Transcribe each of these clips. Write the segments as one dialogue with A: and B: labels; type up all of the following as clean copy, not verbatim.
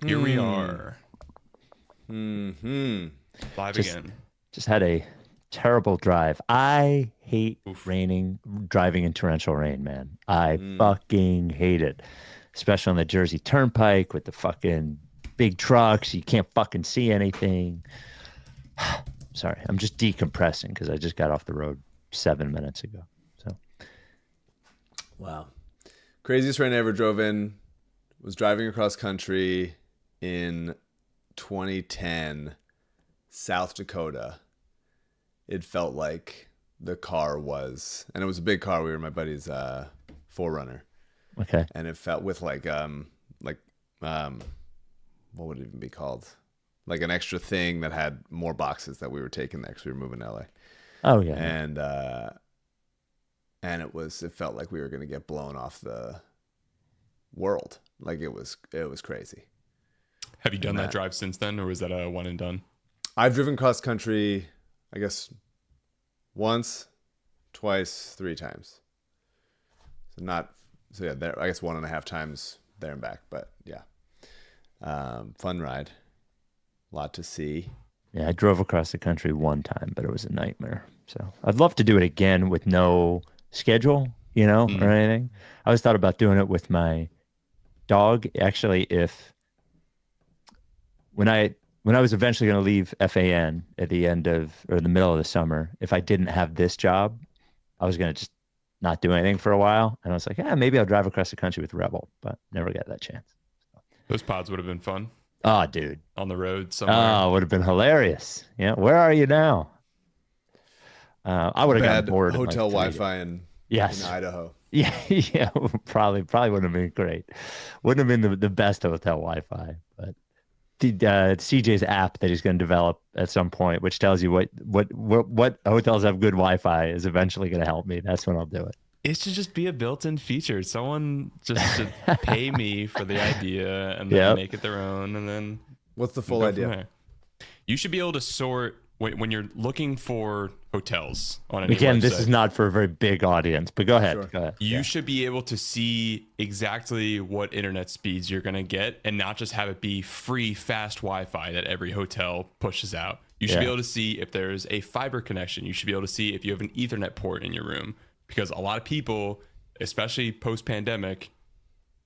A: Here we are.
B: Mm-hmm.
A: Live again.
C: Just had a terrible drive. I hate driving in torrential rain, man. I fucking hate it. Especially on the Jersey Turnpike with the fucking big trucks. You can't fucking see anything. Sorry, I'm just decompressing because I just got off the road 7 minutes ago. So,
B: wow. Craziest rain I ever drove in was driving across country in 2010, South Dakota. It felt like the car was, and it was a big car. We were in my buddy's 4Runner.
C: Okay.
B: And it felt with what would it even be called? Like an extra thing that had more boxes that we were taking there because we were moving to LA.
C: Oh yeah.
B: And it felt like we were going to get blown off the world. Like it was crazy.
A: Have you done that drive since then, or was that a one and done?
B: I've driven cross country, I guess, once, twice, 3 times. So yeah, there, I guess 1.5 times there and back, but yeah. Fun ride. A lot to see.
C: Yeah, I drove across the country one time, but it was a nightmare. So I'd love to do it again with no schedule, or anything. I always thought about doing it with my dog. Actually, when I was eventually going to leave FAN at the middle of the summer, if I didn't have this job, I was going to just not do anything for a while. And I was like, maybe I'll drive across the country with Rebel, but never got that chance.
A: Those pods would have been fun.
C: Oh, dude.
A: On the road somewhere.
C: Oh, would have been hilarious. Yeah. Where are you now? I would have gotten bored.
B: Hotel Wi-Fi in Idaho.
C: Yeah. Probably wouldn't have been great. Wouldn't have been the best hotel Wi-Fi, but CJ's app that he's going to develop at some point, which tells you what hotels have good Wi-Fi, is eventually going to help me. That's when I'll do it.
A: It should just be a built-in feature. Someone just should pay me for the idea and then make it their own. And then
B: what's the full idea?
A: You should be able to sort when you're looking for hotels on any
C: Again,
A: website.
C: This is not for a very big audience, but go ahead.
B: Sure.
C: Go ahead.
A: You should be able to see exactly what internet speeds you're going to get and not just have it be free, fast Wi-Fi that every hotel pushes out. You should be able to see if there's a fiber connection. You should be able to see if you have an Ethernet port in your room. Because a lot of people, especially post-pandemic,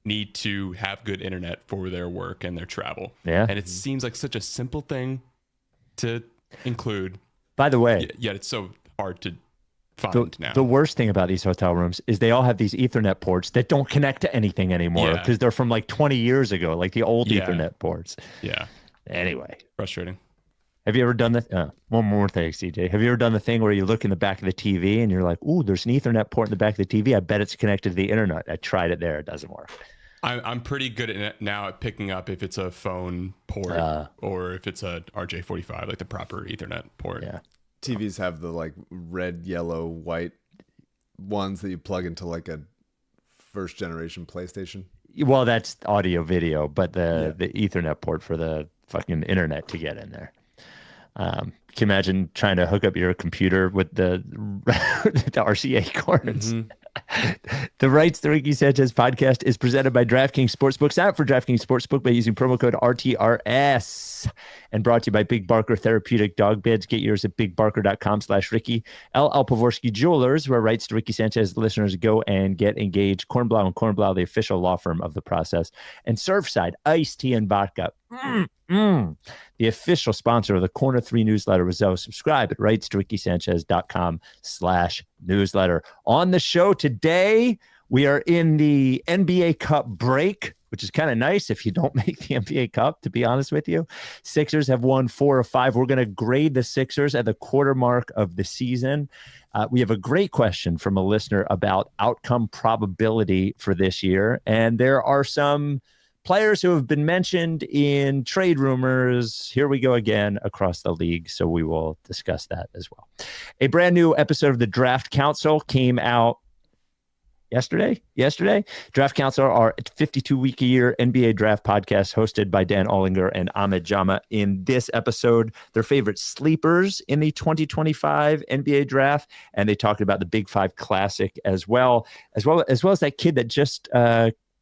A: need to have good internet for their work and their travel.
C: Yeah.
A: And it seems like such a simple thing to include.
C: By the way,
A: yet it's so hard to find now.
C: The worst thing about these hotel rooms is they all have these Ethernet ports that don't connect to anything anymore because they're from like 20 years ago, like the old Ethernet ports.
A: Yeah.
C: Anyway.
A: Frustrating.
C: Have you ever done that? One more thing, CJ. Have you ever done the thing where you look in the back of the TV and you're like, ooh, there's an Ethernet port in the back of the TV. I bet it's connected to the internet. I tried it there. It doesn't work.
A: I'm pretty good at picking up if it's a phone port or if it's a RJ45, like the proper Ethernet port.
C: Yeah.
B: TVs have the like red, yellow, white ones that you plug into like a first generation PlayStation.
C: Well, that's audio video, but the Ethernet port for the fucking internet to get in there. Can you imagine trying to hook up your computer with the RCA cords? Mm-hmm. The Rights to Ricky Sanchez podcast is presented by DraftKings Sportsbook. Sign up for DraftKings Sportsbook by using promo code RTRS, and brought to you by Big Barker Therapeutic Dog Beds. Get yours at bigbarker.com/Ricky. LL Pavorsky Jewelers, where Rights to Ricky Sanchez listeners go and get engaged. Kornblau Kornblau, the official law firm of the process. And Surfside Iced Tea and Vodka. The official sponsor of the Corner 3 newsletter. Subscribe at rightstoRickySanchez.com/newsletter. On the show today, we are in the NBA Cup break, which is kind of nice if you don't make the NBA Cup, to be honest with you. Sixers have won 4 of 5. We're going to grade the Sixers at the quarter mark of the season. We have a great question from a listener about outcome probability for this year. And there are some players who have been mentioned in trade rumors. Here we go again across the league. So we will discuss that as well. A brand new episode of the Draft Council came out yesterday. Draft Council, our 52-week-a-year NBA draft podcast hosted by Dan Ollinger and Ahmed Jama. In this episode, their favorite sleepers in the 2025 NBA draft. And they talked about the Big Five Classic as well as that kid that just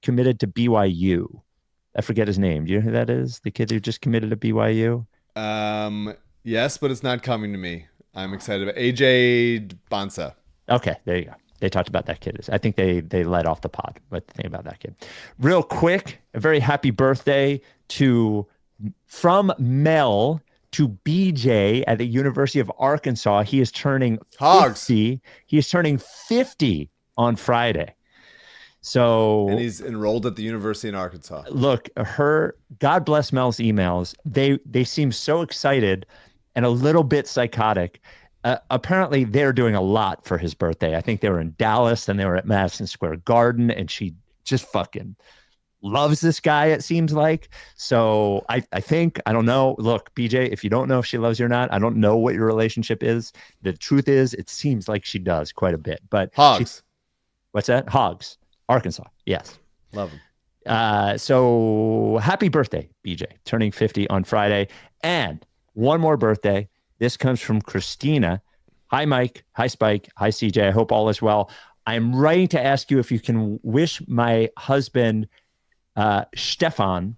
C: committed to BYU. I forget his name. Do you know who that is? The kid who just committed to BYU?
B: Yes, but it's not coming to me. I'm excited about AJ Bonsa.
C: Okay, there you go. They talked about that kid. I think they led off the pod. What the thing about that kid? Real quick, a very happy birthday from Mel to BJ at the University of Arkansas. He is turning 50. He is turning 50 on Friday. So,
B: and he's enrolled at the University in Arkansas.
C: Look, God bless Mel's emails. They seem so excited and a little bit psychotic. Apparently, they're doing a lot for his birthday. I think they were in Dallas and they were at Madison Square Garden, and she just fucking loves this guy, it seems like. So I think, I don't know. Look, BJ, if you don't know if she loves you or not, I don't know what your relationship is. The truth is, it seems like she does quite a bit. But
B: Hogs.
C: What's that? Hogs. Arkansas. Yes.
B: Love him.
C: So happy birthday, BJ, turning 50 on Friday. And one more birthday. This comes from Christina. Hi, Mike. Hi, Spike. Hi, CJ. I hope all is well. I'm writing to ask you if you can wish my husband, Stefan,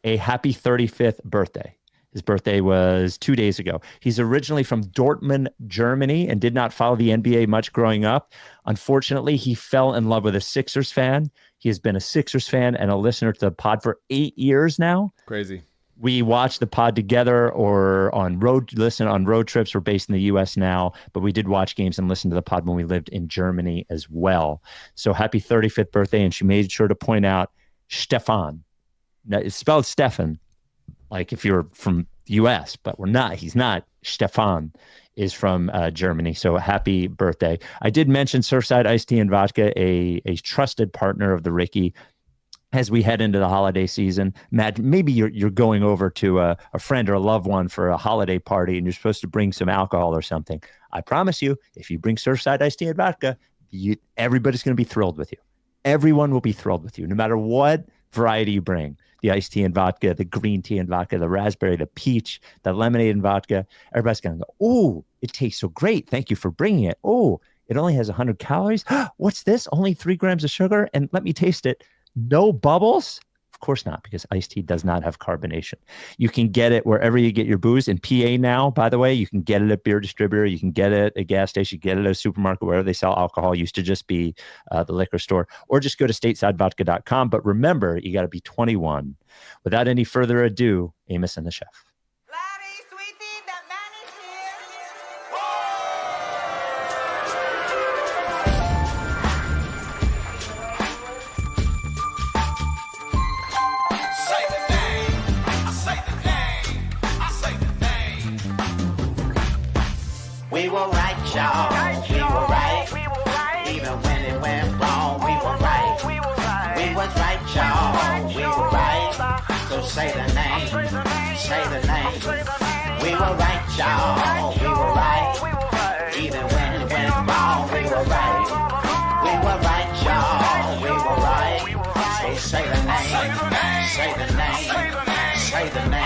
C: a happy 35th birthday. His birthday was 2 days ago. He's originally from Dortmund, Germany, and did not follow the NBA much growing up. Unfortunately, he fell in love with a Sixers fan. He has been a Sixers fan and a listener to the pod for 8 years now.
B: Crazy.
C: We watch the pod together or listen on road trips. We're based in the U.S. now, but we did watch games and listen to the pod when we lived in Germany as well. So happy 35th birthday. And she made sure to point out Stefan. Now, it's spelled Stefan, like if you're from the U.S., but we're not. He's not. Stefan is from Germany. So happy birthday. I did mention Surfside Iced Tea and Vodka, a trusted partner of the Ricky. As we head into the holiday season, maybe you're going over to a friend or a loved one for a holiday party and you're supposed to bring some alcohol or something. I promise you, if you bring Surfside Iced Tea and Vodka, everybody's going to be thrilled with you. Everyone will be thrilled with you, no matter what variety you bring. The iced tea and vodka, the green tea and vodka, the raspberry, the peach, the lemonade and vodka. Everybody's going to go, oh, it tastes so great. Thank you for bringing it. Oh, it only has 100 calories. What's this? Only 3 grams of sugar? And let me taste it. No bubbles? Of course not, because iced tea does not have carbonation. You can get it wherever you get your booze. In PA now, by the way, you can get it at beer distributor. You can get it at a gas station. Get it at a supermarket, wherever they sell alcohol. It used to just be the liquor store. Or just go to statesidevodka.com. But remember, you got to be 21. Without any further ado, Amos and the Chef.
D: We were right, y'all. We were right. Even when it went wrong, we were right. We was right, y'all. We were right. So say the name. Say the name. We were right, y'all. We were right. Even when it went wrong, we were right. We were right, y'all. We were right. So say the name. Say the name. Say the name.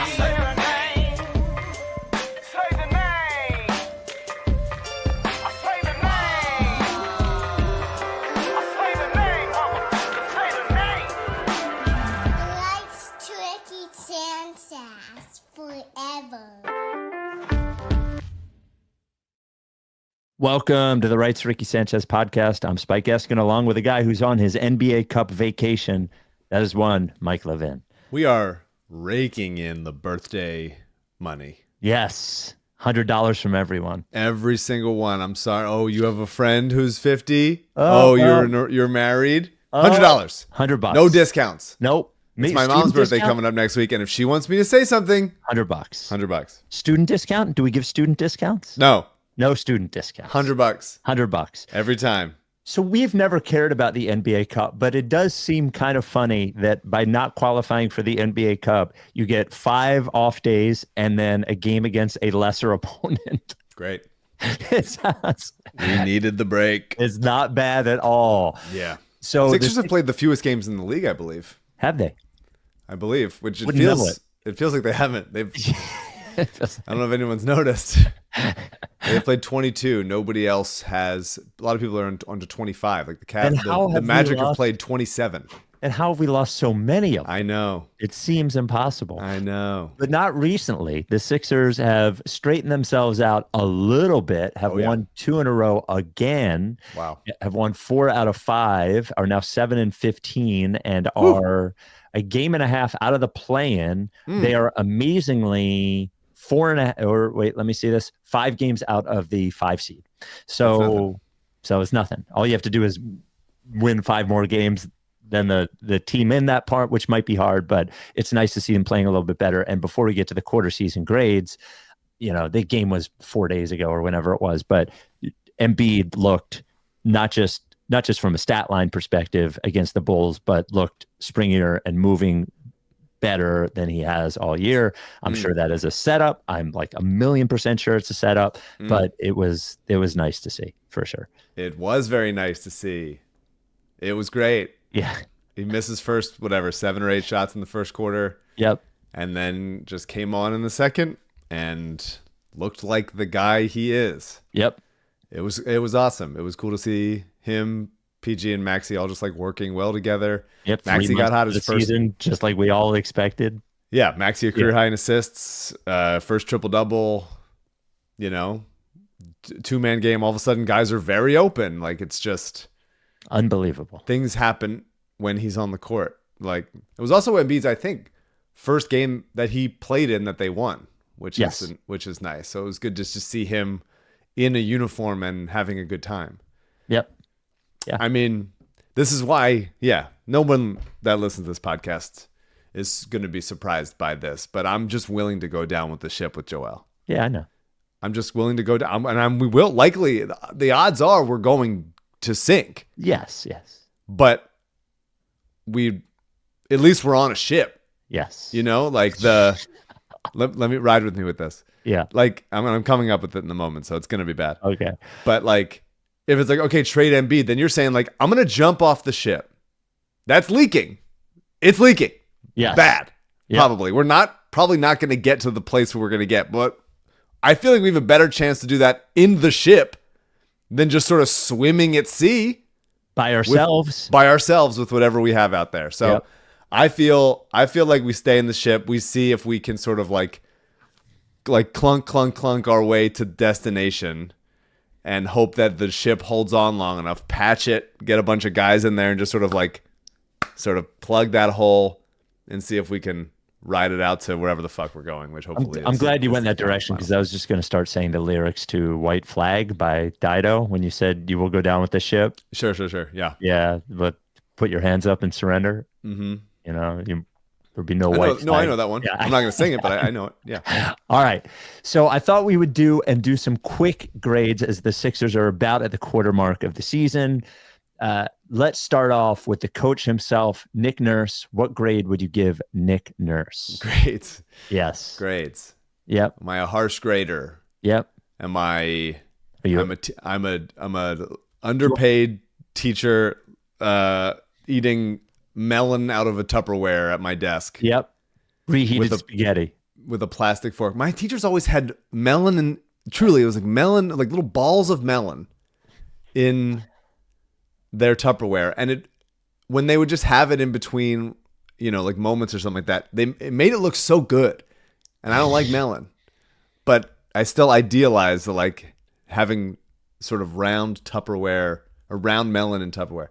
C: Welcome to the Rights to Ricky Sanchez podcast. I'm Spike Eskin, along with a guy who's on his NBA Cup vacation. That is one, Mike Levin.
B: We are raking in the birthday money.
C: Yes, $100 from everyone.
B: Every single one. I'm sorry. Oh, you have a friend who's 50? You're married? $100.
C: $100.
B: No discounts.
C: Nope.
B: It's my mom's birthday coming up next week, and if she wants me to say something,
C: $100.
B: $100.
C: Student discount? Do we give student discounts?
B: No
C: student discounts.
B: $100.
C: $100
B: every time.
C: So we've never cared about the NBA Cup, but it does seem kind of funny that by not qualifying for the NBA Cup, you get 5 off days and then a game against a lesser opponent.
B: Great.
C: We
B: needed the break.
C: It's not bad at all.
B: Yeah.
C: So
B: Sixers have played the fewest games in the league, I believe.
C: Have they?
B: I believe, which it feels like they haven't. They've. I don't know if anyone's noticed. They played 22. Nobody else has. A lot of people are on to 25. Like the Magic have played 27.
C: And how have we lost so many of them?
B: I know.
C: It seems impossible.
B: I know.
C: But not recently. The Sixers have straightened themselves out a little bit, have won 2 in a row again.
B: Wow.
C: Have won 4 out of 5, are now 7-15, and are a game and a half out of the play-in. They are amazingly 5 games out of the 5 seed. So it's nothing. All you have to do is win 5 more games than the team in that part, which might be hard, but it's nice to see them playing a little bit better. And before we get to the quarter season grades, the game was 4 days ago or whenever it was, but Embiid looked not just from a stat line perspective against the Bulls, but looked springier and moving better than he has all year. I'm sure that is a setup. I'm like 1,000,000% sure it's a setup, but it was nice to see for sure.
B: It was very nice to see. It was great.
C: Yeah.
B: He missed his first, 7 or 8 shots in the first quarter.
C: Yep.
B: And then just came on in the second and looked like the guy he is.
C: Yep.
B: It was awesome. It was cool to see him, PG, and Maxey all just like working well together.
C: Yep.
B: Maxey got hot his first
C: season, just like we all expected.
B: Yeah, Maxey a career high in assists, first triple-double, 2-man game. All of a sudden, guys are very open. Like, it's just
C: unbelievable.
B: Things happen when he's on the court. Like, it was also Embiid's, I think, first game that he played in that they won, which is nice. So it was good just to see him in a uniform and having a good time.
C: Yep. Yeah.
B: I mean, this is why, no one that listens to this podcast is going to be surprised by this, but I'm just willing to go down with the ship with Joel.
C: Yeah, I know.
B: I'm just willing to go down, and we will likely. The odds are we're going to sink.
C: Yes.
B: But at least we're on a ship.
C: Yes.
B: Like let me ride with me with this.
C: Yeah.
B: Like I'm coming up with it in the moment, so it's going to be bad.
C: Okay.
B: But like, if it's like, okay, trade Embiid, then you're saying like, I'm going to jump off the ship. That's leaking. It's leaking.
C: Yeah.
B: Bad.
C: Yep.
B: Probably. We're probably not going to get to the place where we're going to get, but I feel like we have a better chance to do that in the ship than just sort of swimming at sea
C: by ourselves
B: with whatever we have out there. So I feel like we stay in the ship. We see if we can sort of like clunk our way to destination and hope that the ship holds on long enough, patch it, get a bunch of guys in there and just sort of plug that hole and see if we can ride it out to wherever the fuck we're going, which hopefully
C: I'm glad you went that direction, because I was just going to start saying the lyrics to White Flag by Dido when you said you will go down with the ship.
B: Sure. Yeah.
C: Yeah, but put your hands up and surrender.
B: Mm-hmm.
C: There'd be no white flag.
B: No, I know that one. Yeah. I'm not going to sing it, but I know it. Yeah.
C: All right. So I thought we would do some quick grades as the Sixers are about at the quarter mark of the season. Let's start off with the coach himself, Nick Nurse. What grade would you give Nick Nurse?
B: Grades.
C: Yes.
B: Grades.
C: Yep.
B: Am I a harsh grader?
C: Yep.
B: Am I? I'm a underpaid teacher eating melon out of a Tupperware at my desk.
C: Yep. Reheated spaghetti
B: with a plastic fork. My teachers always had melon, and truly it was like melon, like little balls of melon in their Tupperware, and when they would just have it in between, like moments or something like that, it made it look so good. And I don't like melon, but I still idealize the like having sort of round Tupperware, a round melon in Tupperware.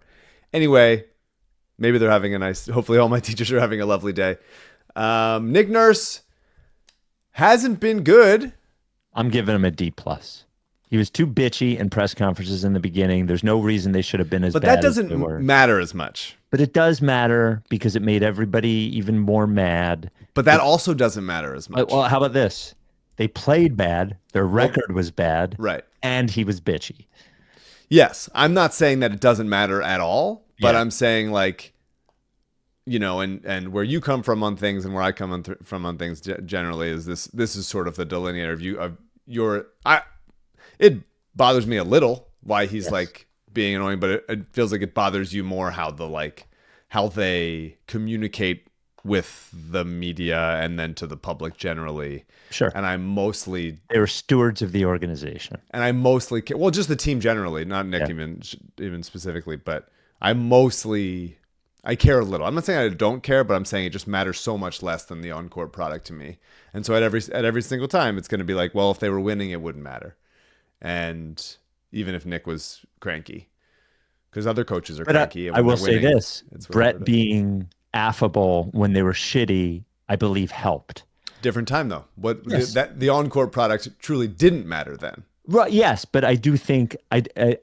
B: Anyway, maybe they're having hopefully all my teachers are having a lovely day. Nick Nurse hasn't been good.
C: I'm giving him a D+. He was too bitchy in press conferences in the beginning. There's no reason they should have been as bad.
B: But that doesn't matter as much.
C: But it does matter because it made everybody even more mad.
B: But that also doesn't matter as much.
C: Well, how about this? They played bad. Their record was bad.
B: Right.
C: And he was bitchy.
B: Yes. I'm not saying that it doesn't matter at all, but I'm saying like, and where you come from on things and where I come from on things generally is this is sort of the delineator of your it bothers me a little why he's like being annoying, but it feels like it bothers you more how they communicate with the media and then to the public generally.
C: Sure.
B: And
C: they were stewards of the organization.
B: And just the team generally, not Nick even specifically, but I I care a little. I'm not saying I don't care, but I'm saying it just matters so much less than the on-court product to me. And so at every single time, it's going to be like, well, if they were winning, it wouldn't matter. And even if Nick was cranky, because other coaches are cranky.
C: I will say this: Brett being affable when they were shitty, I believe, helped. Different
B: time though. The on-court product truly didn't matter then.
C: Right. Yes, but I do think I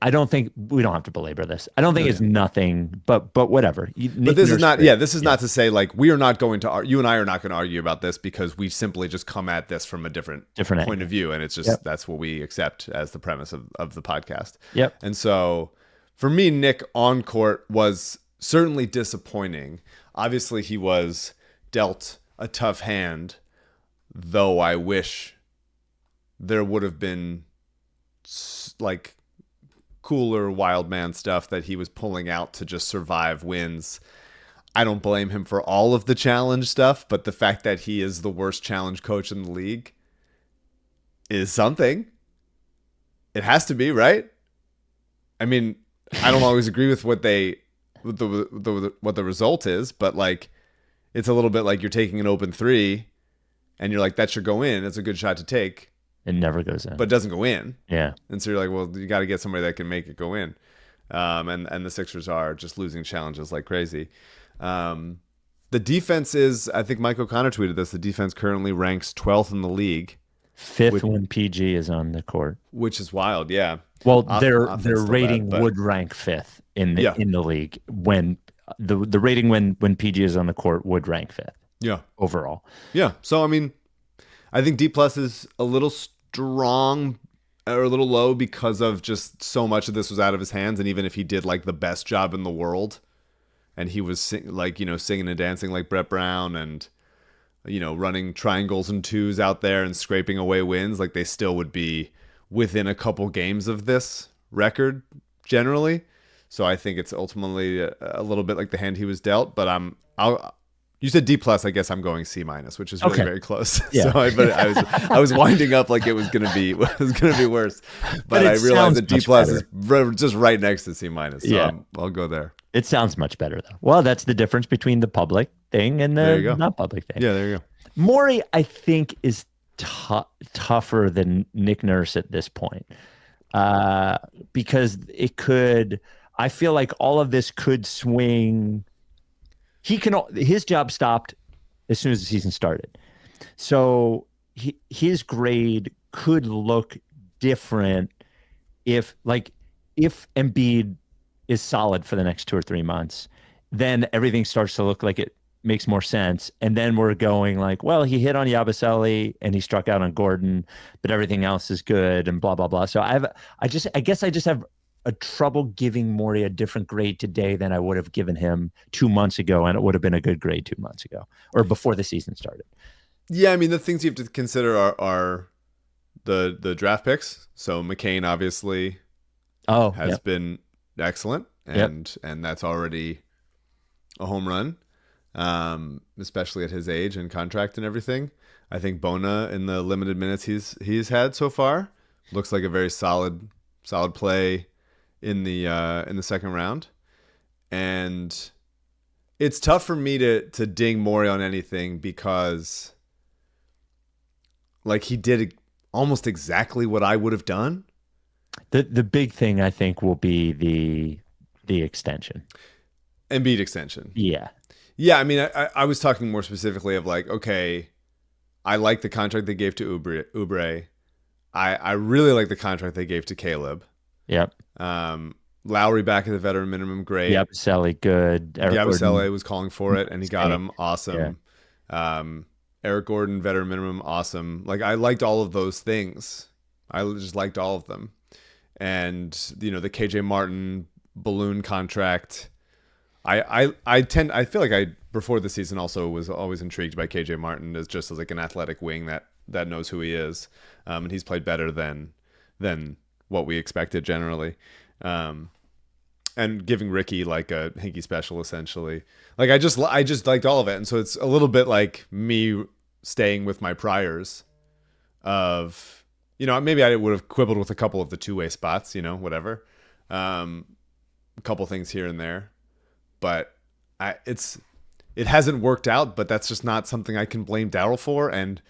C: don't think we don't have to belabor this. I don't think it's nothing, but whatever.
B: But this is not. Yeah, this is not to say like we are not going to. You and I are not going to argue about this because we simply just come at this from a different point of view, and it's just that's what we accept as the premise of the podcast.
C: Yep.
B: And so, for me, Nick on court was certainly disappointing. Obviously, he was dealt a tough hand, though. I wish there would have been like cooler wild man stuff that he was pulling out to just survive wins. I don't blame him for all of the challenge stuff, but the fact that he is the worst challenge coach in the league is something. It has to be, right? I mean, I don't always agree with what the result is, but like it's a little bit like you're taking an open three and you're like, that should go in. It's a good shot to take.
C: It never goes in.
B: But it doesn't go in.
C: Yeah.
B: And so you're like, well, you got to get somebody that can make it go in. And the Sixers are just losing challenges like crazy. The defense is, I think Mike O'Connor tweeted this, the defense currently ranks 12th in the league.
C: 5th when PG is on the court.
B: Which is wild, yeah.
C: Well, their rating would rank 5th in the league when the rating when PG is on the court would rank 5th.
B: Yeah.
C: Overall.
B: Yeah. So, I mean, I think D+ is a little strong or a little low because of just so much of this was out of his hands. And even if he did like the best job in the world and he was singing and dancing like Brett Brown and, running triangles and twos out there and scraping away wins, like they still would be within a couple games of this record generally. So I think it's ultimately a little bit like the hand he was dealt, but you said D+, I guess I'm going C-, which is really very close.
C: Yeah.
B: So I was winding up like it was gonna be worse, but I realized that D+ is just right next to C-. So I'll go there.
C: It sounds much better though. Well, that's the difference between the public thing and the not public thing.
B: Yeah, there you go.
C: Morey, I think, is tougher than Nick Nurse at this point because it could. I feel like all of this could swing. His job stopped as soon as the season started. So his grade could look different if Embiid is solid for the next 2 or 3 months, then everything starts to look like it makes more sense. And then we're going like, well, he hit on Yabusele and he struck out on Gordon, but everything else is good and blah, blah, blah. So I guess I just have a trouble giving Morey a different grade today than I would have given him 2 months ago, and it would have been a good grade 2 months ago or before the season started.
B: Yeah, I mean, the things you have to consider are the draft picks. So McCain obviously has been excellent, and that's already a home run, especially at his age and contract and everything. I think Bona, in the limited minutes he's had so far, looks like a very solid play in the second round. And it's tough for me to ding Morey on anything because like he did almost exactly what I would have done.
C: The big thing I think will be the extension.
B: Embiid extension.
C: Yeah.
B: Yeah, I mean I was talking more specifically of like, okay, I like the contract they gave to Oubre. I really like the contract they gave to Caleb.
C: Yep.
B: Lowry back at the veteran minimum, great.
C: Yabusele, good.
B: Yabusele was calling for it, and he got him. Awesome. Yeah. Eric Gordon, veteran minimum, awesome. Like I liked all of those things. I just liked all of them. And the KJ Martin balloon contract. I feel like I before the season also was always intrigued by KJ Martin as just as like an athletic wing that knows who he is, and he's played better than what we expected generally, and giving Ricky like a hinky special essentially. Like I just liked all of it, and so it's a little bit like me staying with my priors of maybe I would have quibbled with a couple of the two-way spots, whatever, a couple things here and there, but it hasn't worked out, but that's just not something I can blame Daryl for. And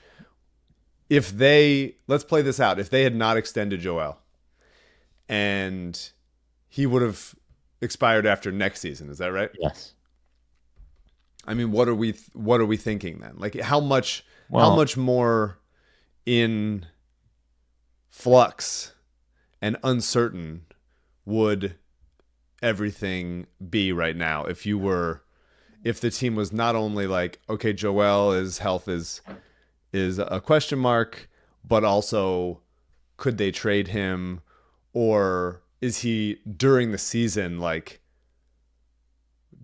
B: let's play this out. If they had not extended Joel and he would have expired after next season, is that right?
C: Yes.
B: I mean, what are we thinking then? Like how much more in flux and uncertain would everything be right now if the team was not only like, okay, Joel's health is a question mark, but also could they trade him, or is he during the season like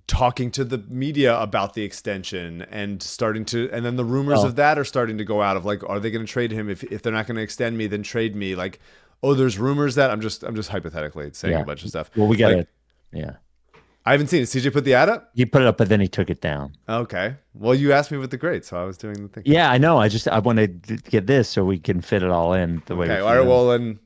B: talking to the media about the extension and and then the rumors of that are starting to go out of like, are they going to trade him? If they're not going to extend me, then trade me. Like, oh, there's rumors that I'm just hypothetically saying a bunch of stuff.
C: Well, we got it. Yeah.
B: I haven't seen it. CJ put the ad up?
C: He put it up, but then he took it down.
B: Okay. Well, you asked me with the grade, so I was doing the thing.
C: Yeah, I know. I wanted to get this so we can fit it all in the way.
B: Okay. All right. Well, then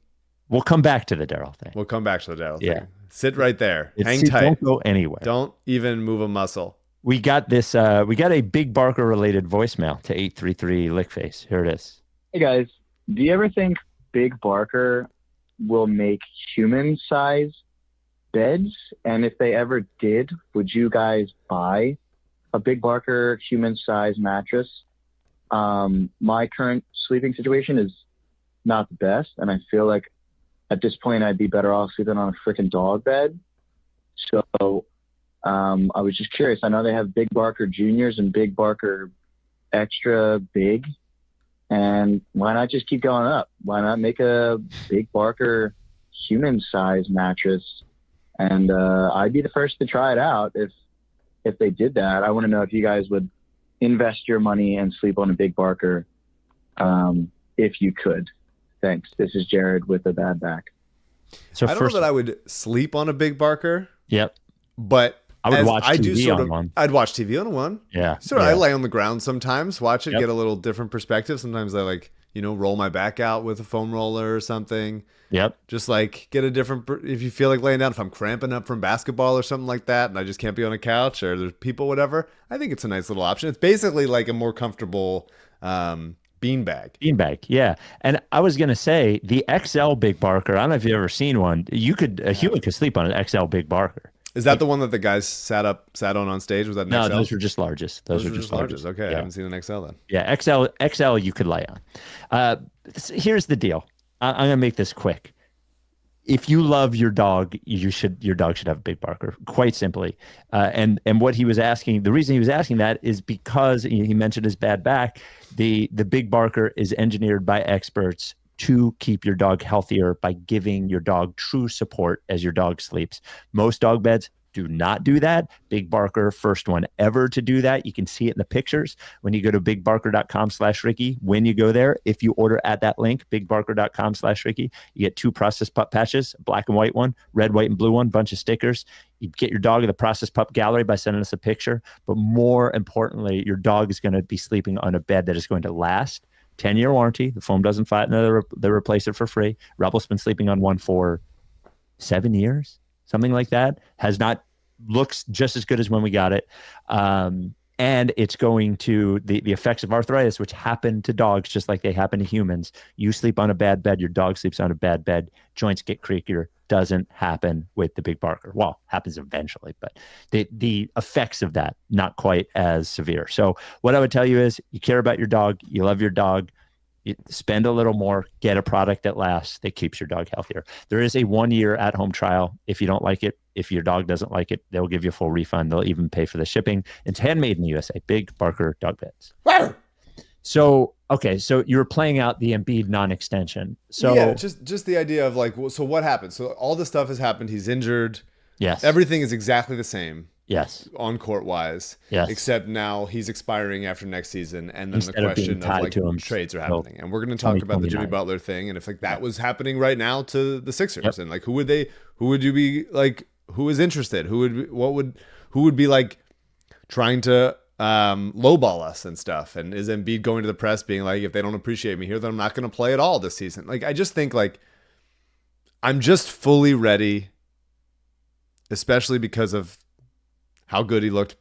C: we'll come back to the Daryl thing.
B: We'll come back to the Daryl thing. Sit right there. Hang tight.
C: Don't go anywhere.
B: Don't even move a muscle.
C: We got this. We got a Big Barker related voicemail to 833 Lickface. Here it is.
E: Hey guys, do you ever think Big Barker will make human size beds? And if they ever did, would you guys buy a Big Barker human size mattress? My current sleeping situation is not the best, and I feel like at this point I'd be better off sleeping on a freaking dog bed. So I was just curious. I know they have Big Barker Juniors and Big Barker Extra Big, and why not just keep going up? Why not make a Big Barker human size mattress? And I'd be the first to try it out if they did that. I want to know if you guys would invest your money and sleep on a Big Barker if you could. Thanks. This is Jared with a bad back.
C: So
B: I don't know that I would sleep on a Big Barker.
C: Yep.
B: But
C: I would watch TV on one.
B: I'd watch TV on one.
C: Yeah.
B: I lay on the ground sometimes, watch it, get a little different perspective. Sometimes I roll my back out with a foam roller or something.
C: Yep. Just
B: like get a different, if you feel like laying down, if I'm cramping up from basketball or something like that and I just can't be on a couch or there's people, whatever, I think it's a nice little option. It's basically like a more comfortable beanbag.
C: Yeah. And I was going to say the XL Big Barker, I don't know if you've ever seen one. A human could sleep on an XL Big Barker.
B: Is that the one that the guys sat on stage? Was that an
C: no,
B: XL?
C: Those were just largest. Those were just largest.
B: Okay, yeah. I haven't seen an XL then.
C: Yeah, XL you could lay on. Here's the deal. I'm going to make this quick. If you love your dog, your dog should have a Big Barker, quite simply. And what he was asking, the reason he was asking that is because he mentioned his bad back. The Big Barker is engineered by experts to keep your dog healthier by giving your dog true support as your dog sleeps. Most dog beds do not do that. Big Barker, first one ever to do that. You can see it in the pictures when you go to bigbarker.com/Ricky. When you go there, if you order at that link, bigbarker.com/Ricky, you get 2 process pup patches, black and white one, red, white, and blue one, bunch of stickers. You get your dog in the process pup gallery by sending us a picture. But more importantly, your dog is going to be sleeping on a bed that is going to last. 10-year warranty. The foam doesn't fight. They replace it for free. Rebel's been sleeping on one for 7 years, something like that. Looks just as good as when we got it. And it's going to the effects of arthritis, which happen to dogs just like they happen to humans. You sleep on a bad bed, your dog sleeps on a bad bed, joints get creakier. Doesn't happen with the Big Barker. Well, happens eventually, but the effects of that, not quite as severe. So what I would tell you is you care about your dog, you love your dog, you spend a little more, get a product that lasts, that keeps your dog healthier. There is a 1-year at-home trial. If you don't like it, if your dog doesn't like it, they'll give you a full refund. They'll even pay for the shipping. It's handmade in the USA. Big Barker dog beds. So, okay, so you were playing out the Embiid non-extension. So
B: yeah, just the idea of like, so what happened? So all this stuff has happened. He's injured.
C: Yes.
B: Everything is exactly the same.
C: Yes.
B: On court wise.
C: Yes.
B: Except now he's expiring after next season, and then
C: Instead
B: the question of like trades are happening, and we're going to talk about the Jimmy Butler thing, and if like that was happening right now to the Sixers, and like who would you be like? Who is interested? Who would be like trying to lowball us and stuff? And is Embiid going to the press being like, if they don't appreciate me here, then I'm not going to play at all this season? Like, I just think like I'm just fully ready, especially because of how good he looked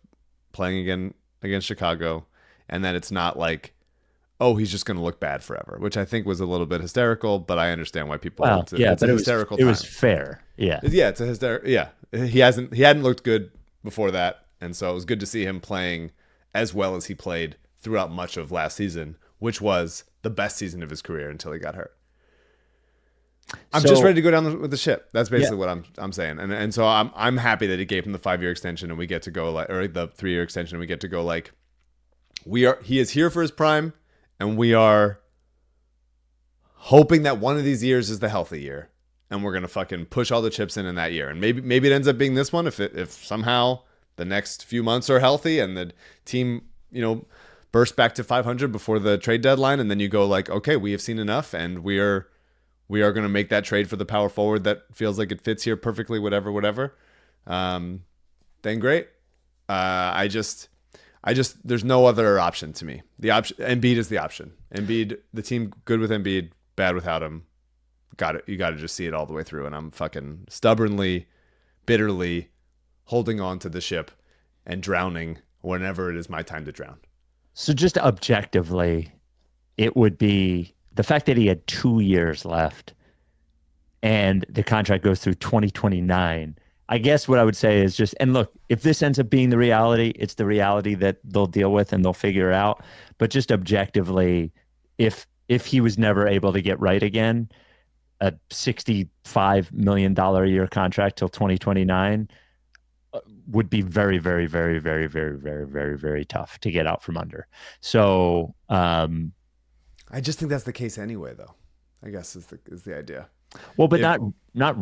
B: playing again against Chicago, and that it's not like, oh, he's just going to look bad forever, which I think was a little bit hysterical, but I understand why people.
C: Well,
B: it's
C: but
B: a hysterical.
C: It was fair. Yeah.
B: Yeah, it's a hysterical. Yeah, he hadn't looked good before that, and so it was good to see him playing as well as he played throughout much of last season, which was the best season of his career until he got hurt. I'm just ready to go down with the ship. That's basically what I'm saying, and so I'm happy that he gave him the 5-year extension and we get to go or the 3-year extension and we get to go he is here for his prime, and we are hoping that one of these years is the healthy year, and we're gonna fucking push all the chips in that year, and maybe it ends up being this one if somehow the next few months are healthy and the team bursts back to 500 before the trade deadline, and then you go okay, we have seen enough, and we are going to make that trade for the power forward that feels like it fits here perfectly, whatever. Then great. I just, there's no other option to me. The option, Embiid is the option. Embiid, the team good with Embiid, bad without him. You got to just see it all the way through. And I'm fucking stubbornly, bitterly holding on to the ship and drowning whenever it is my time to drown.
C: So just objectively, it would be the fact that he had 2 years left and the contract goes through 2029. I guess what I would say is and look, if this ends up being the reality, it's the reality that they'll deal with and they'll figure out. But just objectively, if he was never able to get right again, a $65 million a year contract till 2029 would be very, very, very, very, very, very, very, very tough to get out from under. So,
B: I just think that's the case anyway, though. I guess is the idea.
C: Well, but not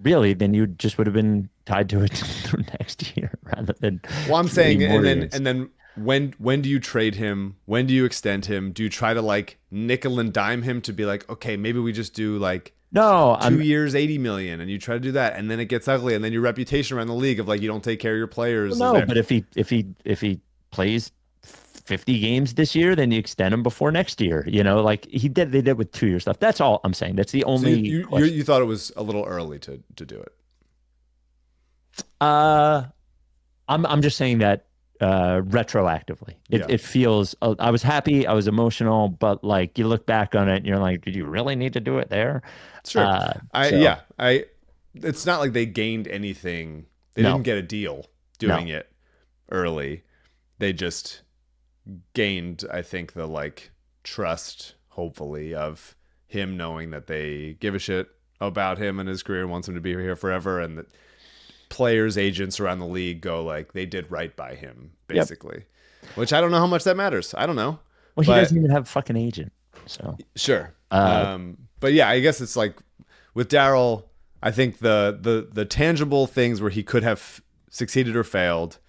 C: really. Then you just would have been tied to it through next year rather than.
B: Well, I'm saying, and then when do you trade him? When do you extend him? Do you try to nickel and dime him to be okay, maybe we just do 2 years, 80 million, and you try to do that, and then it gets ugly, and then your reputation around the league of you don't take care of your players.
C: Well, no, but if he plays 50 games this year, then you extend him before next year. They did with 2 years left. That's all I'm saying. That's the only.
B: So you thought it was a little early to do it.
C: I'm just saying that retroactively, it feels. I was happy, I was emotional, but you look back on it and you're did you really need to do it there?
B: Sure. It's not like they gained anything. They didn't get a deal doing it early. They just gained, I think, the trust, hopefully, of him knowing that they give a shit about him and his career and wants him to be here forever, and that players, agents around the league go they did right by him, basically. Which I don't know how much that matters. I don't know.
C: Well, he doesn't even have a fucking agent. So
B: sure. But yeah, I guess it's with Daryl, I think the tangible things where he could have succeeded or failed,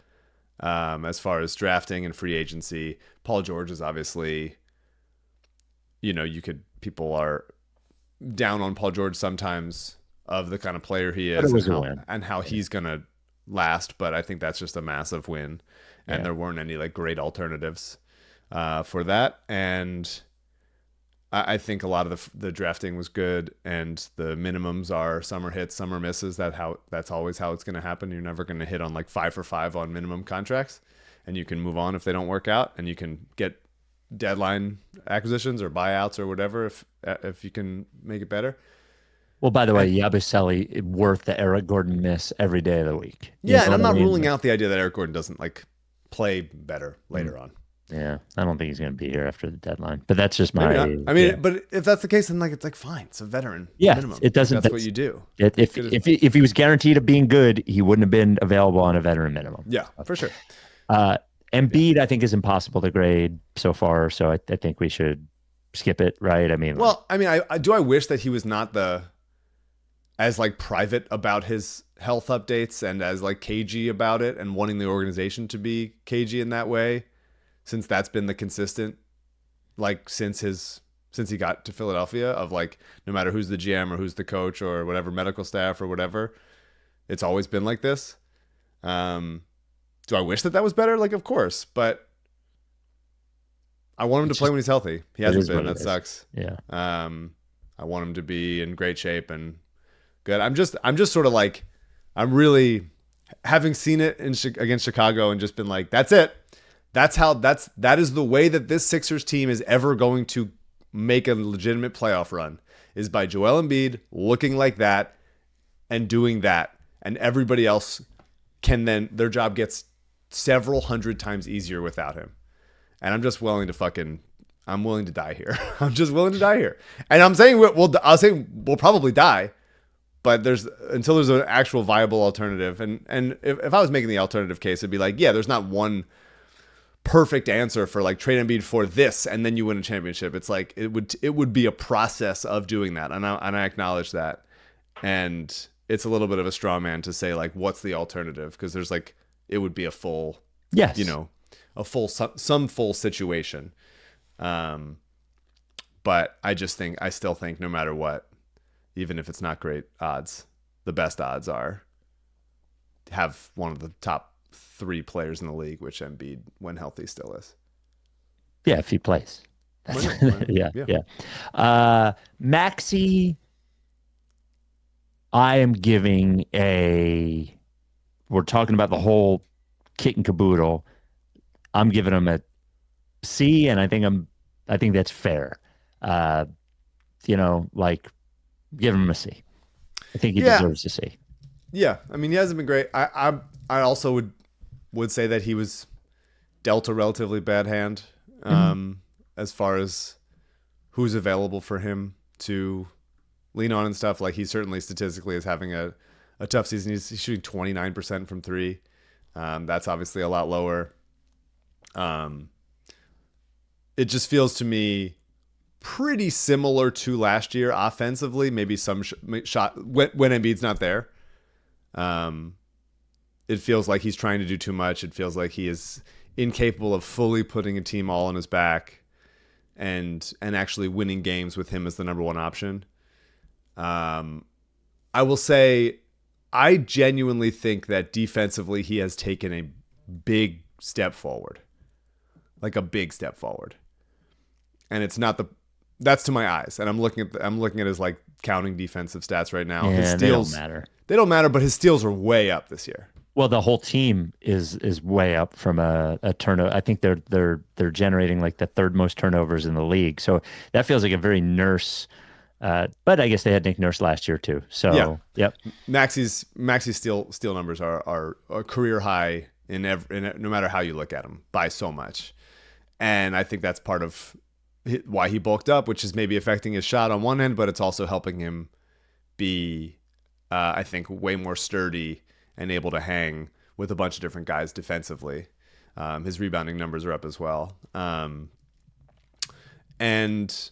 B: as far as drafting and free agency. Paul George is obviously, people are down on Paul George sometimes of the kind of player he is and how he's going to last. But I think that's just a massive win. And there weren't any great alternatives for that. And I think a lot of the drafting was good, and the minimums are some are hits, some are misses. That's always how it's going to happen. You're never going to hit on 5 for 5 on minimum contracts, and you can move on if they don't work out, and you can get deadline acquisitions or buyouts or whatever if you can make it better.
C: Well, by the way, Yabusele worth the Eric Gordon miss every day of the week.
B: Yeah, and I'm not ruling out the idea that Eric Gordon doesn't play better later on.
C: Yeah, I don't think he's going to be here after the deadline, but that's just my.
B: But if that's the case, then it's fine. It's a veteran.
C: Yeah,
B: minimum.
C: It doesn't.
B: That's what you do.
C: If he was guaranteed of being good, he wouldn't have been available on a veteran minimum.
B: Yeah, for sure.
C: Embiid, I think, is impossible to grade so far, so I think we should skip it. Right?
B: I wish that he was not as private about his health updates and as cagey about it and wanting the organization to be cagey in that way. Since that's been the consistent, since he got to Philadelphia, of no matter who's the GM or who's the coach or whatever, medical staff or whatever, it's always been like this. Do I wish that was better? Of course, but I want him to play when he's healthy. He hasn't been. That sucks.
C: Yeah.
B: I want him to be in great shape and good. I'm just sort of I'm really having seen it against Chicago and just been like, that's it. That is the way that this Sixers team is ever going to make a legitimate playoff run, is by Joel Embiid looking like that and doing that. And everybody else can then, their job gets several hundred times easier without him. And I'm just willing to I'm willing to die here. I'm just willing to die here. And I'm saying I'll say we'll probably die, but until there's an actual viable alternative. And if I was making the alternative case, it'd be like, yeah, there's not one perfect answer for like trade Embiid for this and then you win a championship. It's like it would be a process of doing that, and I acknowledge that. And it's a little bit of a straw man to say like, what's the alternative? Because there's like, it would be a full,
C: yes,
B: some full situation. But I still think no matter what, even if it's not great odds, the best odds are have one of the top 3 players in the league, which Embiid, when healthy, still is.
C: Yeah, if he plays. Yeah. Maxey, I am giving we're talking about the whole kit and caboodle. I'm giving him a C, and I think that's fair. Like giving him a C. I think he deserves a C.
B: Yeah, I mean, he hasn't been great. I also would say that he was dealt a relatively bad hand as far as who's available for him to lean on and stuff. Like, he certainly statistically is having a tough season. He's shooting 29% from 3. That's obviously a lot lower. It just feels to me pretty similar to last year offensively. Maybe some shot when Embiid's not there. It feels like he's trying to do too much. It feels like he is incapable of fully putting a team all on his back and actually winning games with him as the number one option. I will say, I genuinely think that defensively he has taken a big step forward, like a big step forward. And it's not that's to my eyes. And I'm looking at his like counting defensive stats right now.
C: Yeah,
B: his steals,
C: they don't matter.
B: They don't matter, but his steals are way up this year.
C: Well, the whole team is way up from a turnover. I think they're generating like the 3rd most turnovers in the league. So that feels like a very Nurse. But I guess they had Nick Nurse last year too. So
B: yeah.
C: Yep.
B: Maxey's steal numbers are a career high in no matter how you look at them, by so much. And I think that's part of why he bulked up, which is maybe affecting his shot on one end, but it's also helping him be, I think, way more sturdy and able to hang with a bunch of different guys defensively. His rebounding numbers are up as well. And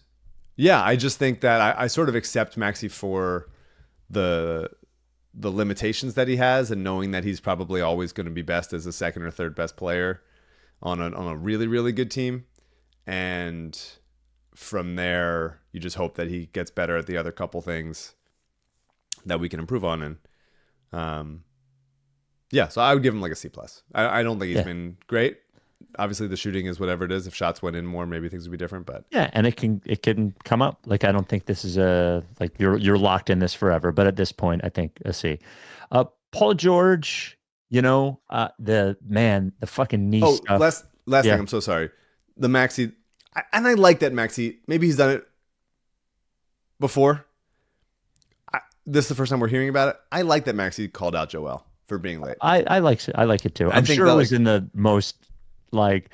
B: yeah, I just think that I sort of accept Maxey for the limitations that he has, and knowing that he's probably always going to be best as a 2nd or 3rd best player on a really, really good team. And from there, you just hope that he gets better at the other couple things that we can improve on. And yeah, so I would give him like a C+. I don't think he's been great. Obviously, the shooting is whatever it is. If shots went in more, maybe things would be different. But
C: yeah, and it can come up. Like, I don't think this is like you're locked in this forever. But at this point, I think a C. Paul George, the fucking knee stuff.
B: Last thing. I'm so sorry. The Maxey, and I like that Maxey. Maybe he's done it before. This is the first time we're hearing about it. I like that Maxey called out Joel for being late.
C: I like it too. I'm sure it was in the most like,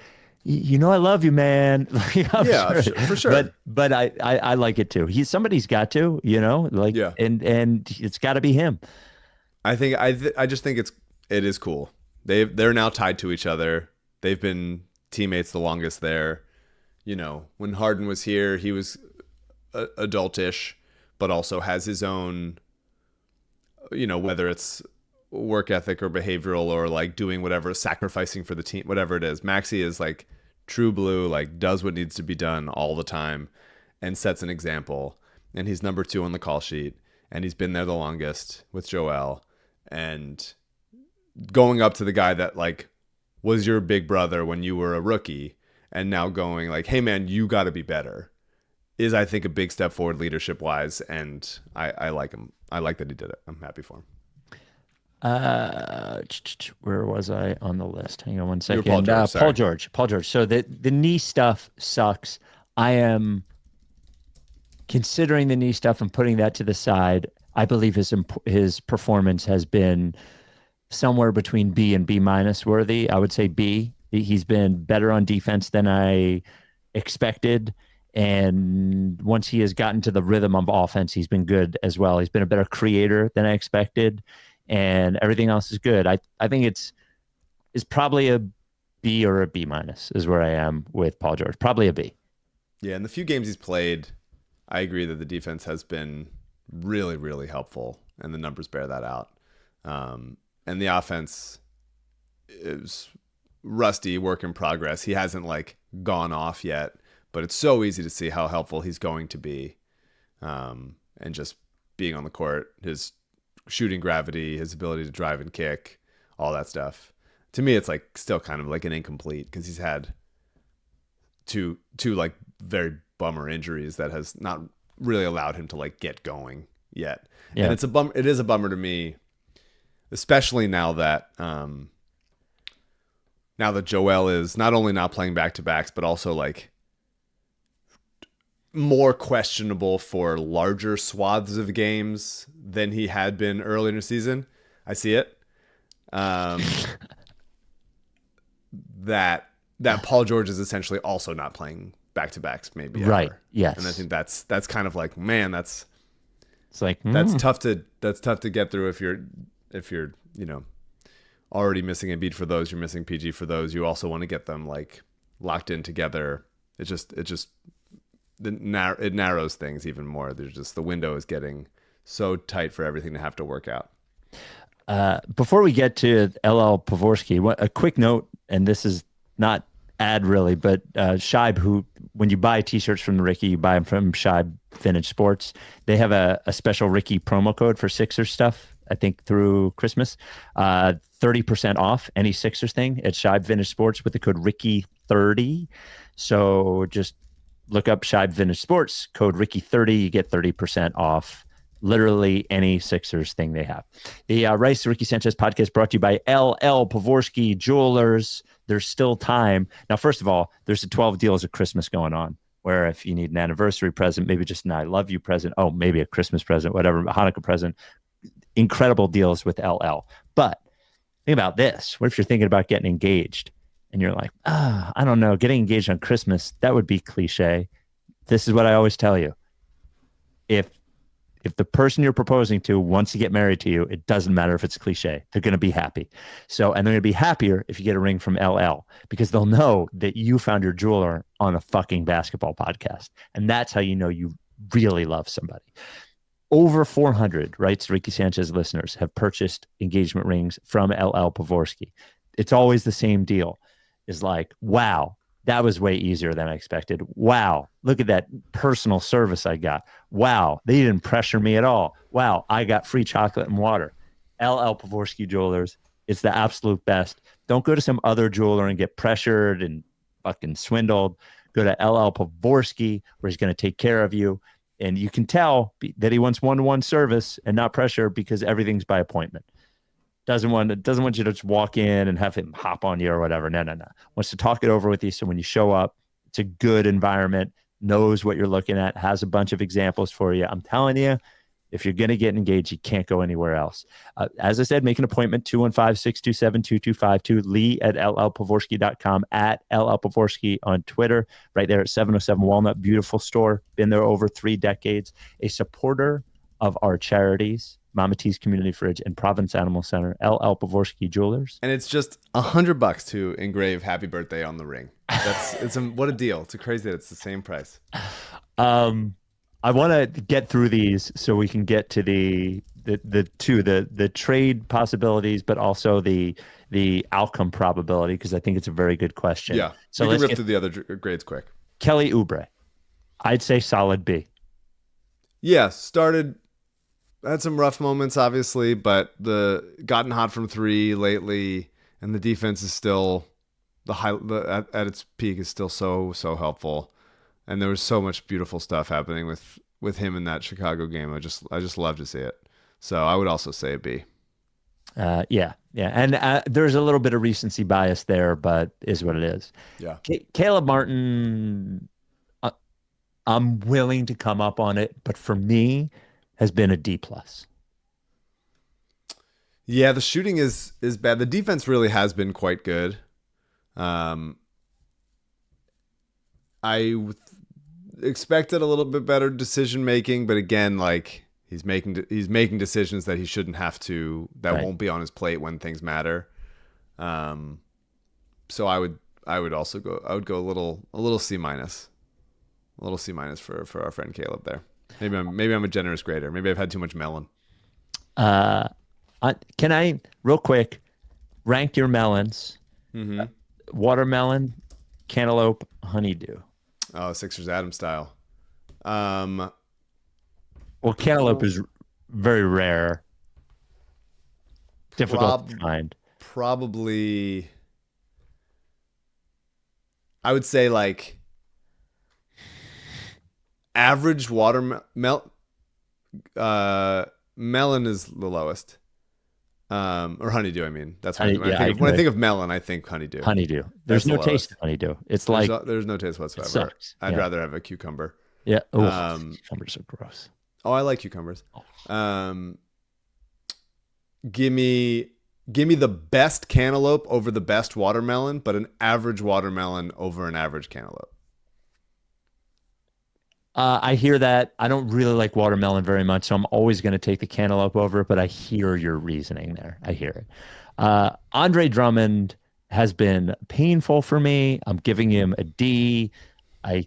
C: I love you, man.
B: For sure.
C: But I like it too. Somebody's got to, and it's got to be him.
B: I just think it is cool. They're now tied to each other. They've been teammates the longest there. When Harden was here, he was adultish, but also has his own, whether it's work ethic or behavioral or like doing whatever, sacrificing for the team, whatever it is. Maxey is like true blue, like does what needs to be done all the time and sets an example. And he's number 2 on the call sheet, and he's been there the longest with Joel, and going up to the guy that like was your big brother when you were a rookie and now going like, hey man, you got to be better, is I think a big step forward leadership wise. And I like him. I like that he did it. I'm happy for him.
C: Where was I on the list? Hang on one
B: You were
C: second.
B: Paul George, sorry.
C: Paul George. So the knee stuff sucks. I am considering the knee stuff and putting that to the side. I believe his performance has been somewhere between B and B minus worthy. I would say B. He's been better on defense than I expected. And once he has gotten to the rhythm of offense, he's been good as well. He's been a better creator than I expected. And everything else is good. I think it's probably a B or a B minus is where I am with Paul George. Probably a B.
B: Yeah, in the few games he's played, I agree that the defense has been really, really helpful, and the numbers bear that out. And the offense is rusty, work in progress. He hasn't like gone off yet, but it's so easy to see how helpful he's going to be. And just being on the court, his shooting gravity, his ability to drive and kick, all that stuff. To me, it's like still kind of like an incomplete because he's had two like very bummer injuries that has not really allowed him to like get going yet. Yeah. And it is a bummer to me, especially now that Joel is not only not playing back-to-backs, but also like more questionable for larger swaths of games than he had been earlier in the season. I see it. That Paul George is essentially also not playing back-to-backs maybe
C: right
B: ever.
C: Yes.
B: And I think that's kind of like, man, that's
C: like
B: that's tough to get through if you're already missing Embiid for those, you're missing PG for those, you also want to get them like locked in together. It narrows things even more. There's just the window is getting so tight for everything to have to work out.
C: Before we get to LL Pavorsky, a quick note, and this is not ad really, but Scheib, who when you buy t-shirts from the Ricky, you buy them from Scheib Vintage Sports. They have a special Ricky promo code for Sixers stuff, I think through Christmas. 30% off any Sixers thing at Scheib Vintage Sports with the code Ricky30. So just look up Scheib Vintage Sports, code Ricky30, you get 30% off literally any Sixers thing they have. The Rights to Ricky Sanchez podcast brought to you by LL Pavorsky Jewelers. There's still time. Now, first of all, there's the 12 deals of Christmas going on, where if you need an anniversary present, maybe just an I love you present, maybe a Christmas present, whatever, a Hanukkah present, incredible deals with LL. But think about this. What if you're thinking about getting engaged and you're like, I don't know, getting engaged on Christmas, that would be cliche. This is what I always tell you. If the person you're proposing to wants to get married to you, it doesn't matter if it's cliche. They're going to be happy. And they're going to be happier if you get a ring from LL, because they'll know that you found your jeweler on a fucking basketball podcast. And that's how you know you really love somebody. Over 400 Rights to Ricky Sanchez listeners have purchased engagement rings from LL Pavorsky. It's always the same deal. It's like, wow, that was way easier than I expected. Wow, look at that personal service I got. Wow, they didn't pressure me at all. Wow, I got free chocolate and water. LL Pavorsky Jewelers, it's the absolute best. Don't go to some other jeweler and get pressured and fucking swindled. Go to LL Pavorsky, where he's going to take care of you. And you can tell that he wants one-to-one service and not pressure, because everything's by appointment. Doesn't want you to just walk in and have him hop on you or whatever. No. Wants to talk it over with you. So when you show up, it's a good environment, knows what you're looking at, has a bunch of examples for you. I'm telling you, if you're going to get engaged, you can't go anywhere else. As I said, make an appointment, 215-627-2252, Lee at llpavorsky.com, at llpavorsky on Twitter, right there at 707 Walnut. Beautiful store. Been there over 3 decades. A supporter of our charities, Mama T's Community Fridge and Province Animal Center, LL Pavorsky Jewelers.
B: And it's just $100 to engrave "Happy Birthday" on the ring. What a deal! It's crazy that it's the same price.
C: I want to get through these so we can get to the trade possibilities, but also the outcome probability, because I think it's a very good question.
B: Yeah.
C: So
B: we can rip through the other grades quick.
C: Kelly Oubre, I'd say solid B.
B: Yeah, had some rough moments, obviously, but gotten hot from 3 lately, and the defense is still at its peak is still so helpful, and there was so much beautiful stuff happening with him in that Chicago game. I just love to see it. So I would also say a B.
C: Yeah. And there's a little bit of recency bias there, but is what it is.
B: Yeah.
C: Caleb Martin, I'm willing to come up on it, but for me, has been a D+.
B: Yeah, the shooting is bad. The defense really has been quite good. I expected a little bit better decision making, but again, like he's making decisions that he shouldn't have to. That
C: Right.
B: won't be on his plate when things matter. So I would also go. I would go a little C-, a little C- for our friend Caleb there. Maybe I'm a generous grader. Maybe I've had too much melon.
C: Can I, real quick, rank your melons?
B: Mm-hmm.
C: Watermelon, cantaloupe, honeydew.
B: Oh, Sixers Adam style.
C: Well, cantaloupe is very rare. Difficult to find.
B: Probably, I would say like average melon is the lowest. Or honeydew, I mean. That's what when I think of melon, I think honeydew.
C: Honeydew. There's no taste in honeydew. It's like
B: there's no taste whatsoever.
C: Sucks.
B: I'd rather have a cucumber.
C: Yeah. Cucumbers are gross.
B: Oh, I like cucumbers. Give me the best cantaloupe over the best watermelon, but an average watermelon over an average cantaloupe.
C: I hear that. I don't really like watermelon very much, so I'm always going to take the cantaloupe over it, but I hear your reasoning there. I hear it. Andre Drummond has been painful for me. I'm giving him a D. I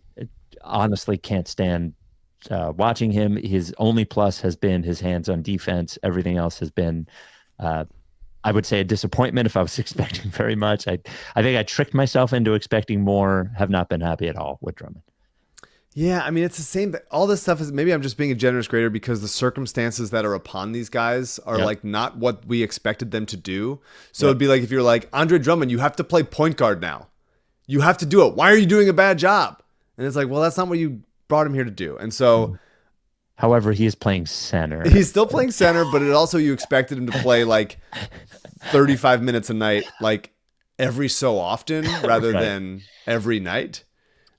C: honestly can't stand watching him. His only plus has been his hands on defense. Everything else has been, I would say, a disappointment if I was expecting very much. I think I tricked myself into expecting more. Have not been happy at all with Drummond.
B: Yeah, I mean, it's the same. All this stuff is, maybe I'm just being a generous grader because the circumstances that are upon these guys are like not what we expected them to do. So it'd be like if you're like, Andre Drummond, you have to play point guard now. You have to do it. Why are you doing a bad job? And it's like, well, that's not what you brought him here to do. And so,
C: however, he is playing center.
B: He's still playing center, but it also, you expected him to play like 35 minutes a night, like every so often rather than every night.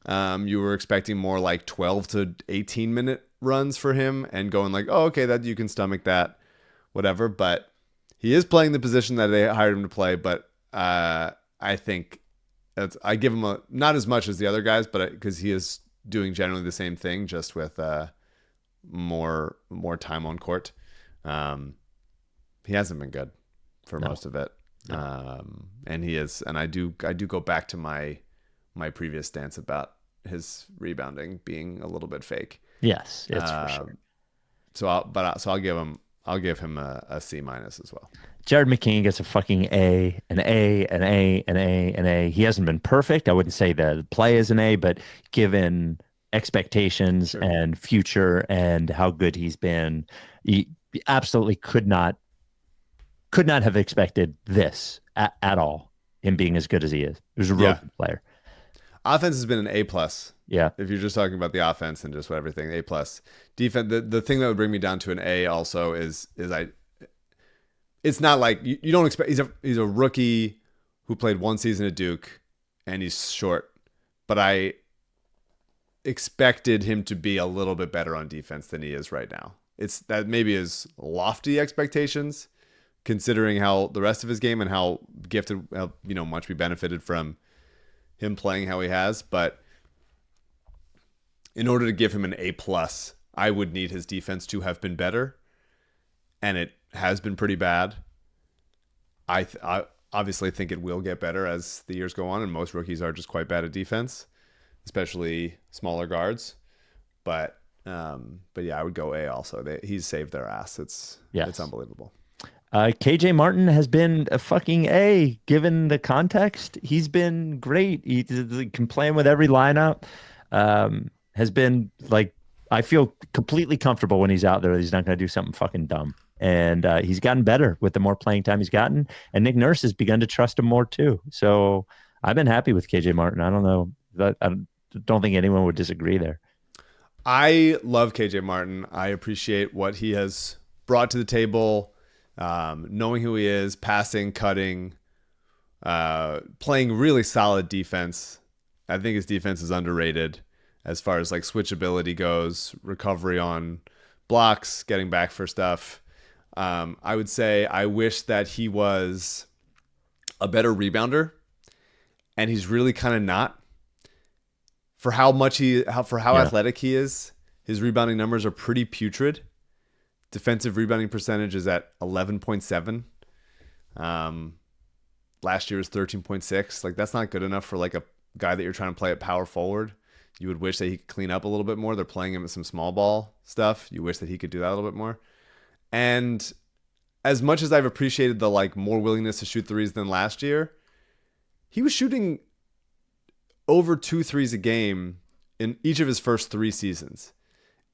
B: You were expecting more like 12 to 18 minute runs for him and going like, oh, okay, that you can stomach that, whatever. But he is playing the position that they hired him to play. But I think I give him not as much as the other guys, but because he is doing generally the same thing, just with more time on court. He hasn't been good for most of it. And he is, and I do go back to my previous stance about his rebounding being a little bit fake.
C: Yes, it's for sure.
B: So I'll give him a C- as well.
C: Jared McCain gets a fucking A, an A, an A, an A, an A. He hasn't been perfect. I wouldn't say the play is an A, but given expectations and future and how good he's been, he absolutely could not have expected this at all, him being as good as he is. He was a real good player.
B: Offense has been an A+.
C: Yeah.
B: If you're just talking about the offense and just everything, A+. Defense, the thing that would bring me down to an A also is it's not like you don't expect, he's a rookie who played one season at Duke and he's short, but I expected him to be a little bit better on defense than he is right now. It's that maybe is lofty expectations considering how the rest of his game and how gifted, much we benefited from him playing how he has, but in order to give him an A+, I would need his defense to have been better, and it has been pretty bad. I obviously think it will get better as the years go on, and most rookies are just quite bad at defense, especially smaller guards. But yeah, I would go A also. He's saved their ass. It's unbelievable.
C: KJ Martin has been a fucking A given the context. He's been great. He can play him with every lineup. Has been like, I feel completely comfortable when he's out there. He's not going to do something fucking dumb. And he's gotten better with the more playing time he's gotten. And Nick Nurse has begun to trust him more too. So I've been happy with KJ Martin. I don't know. I don't think anyone would disagree there.
B: I love KJ Martin. I appreciate what he has brought to the table. knowing who he is, passing, cutting, playing really solid defense. I think his defense is underrated as far as like switchability goes, recovery on blocks, getting back for stuff. I would say I wish that he was a better rebounder, and he's really kind of not. For how athletic he is, his rebounding numbers are pretty putrid. Defensive rebounding percentage is at 11.7. Last year was 13.6. Like, that's not good enough for like a guy that you're trying to play at power forward. You would wish that he could clean up a little bit more. They're playing him at some small ball stuff. You wish that he could do that a little bit more. And as much as I've appreciated the like more willingness to shoot threes than last year, he was shooting over 2 threes a game in each of his first 3 seasons.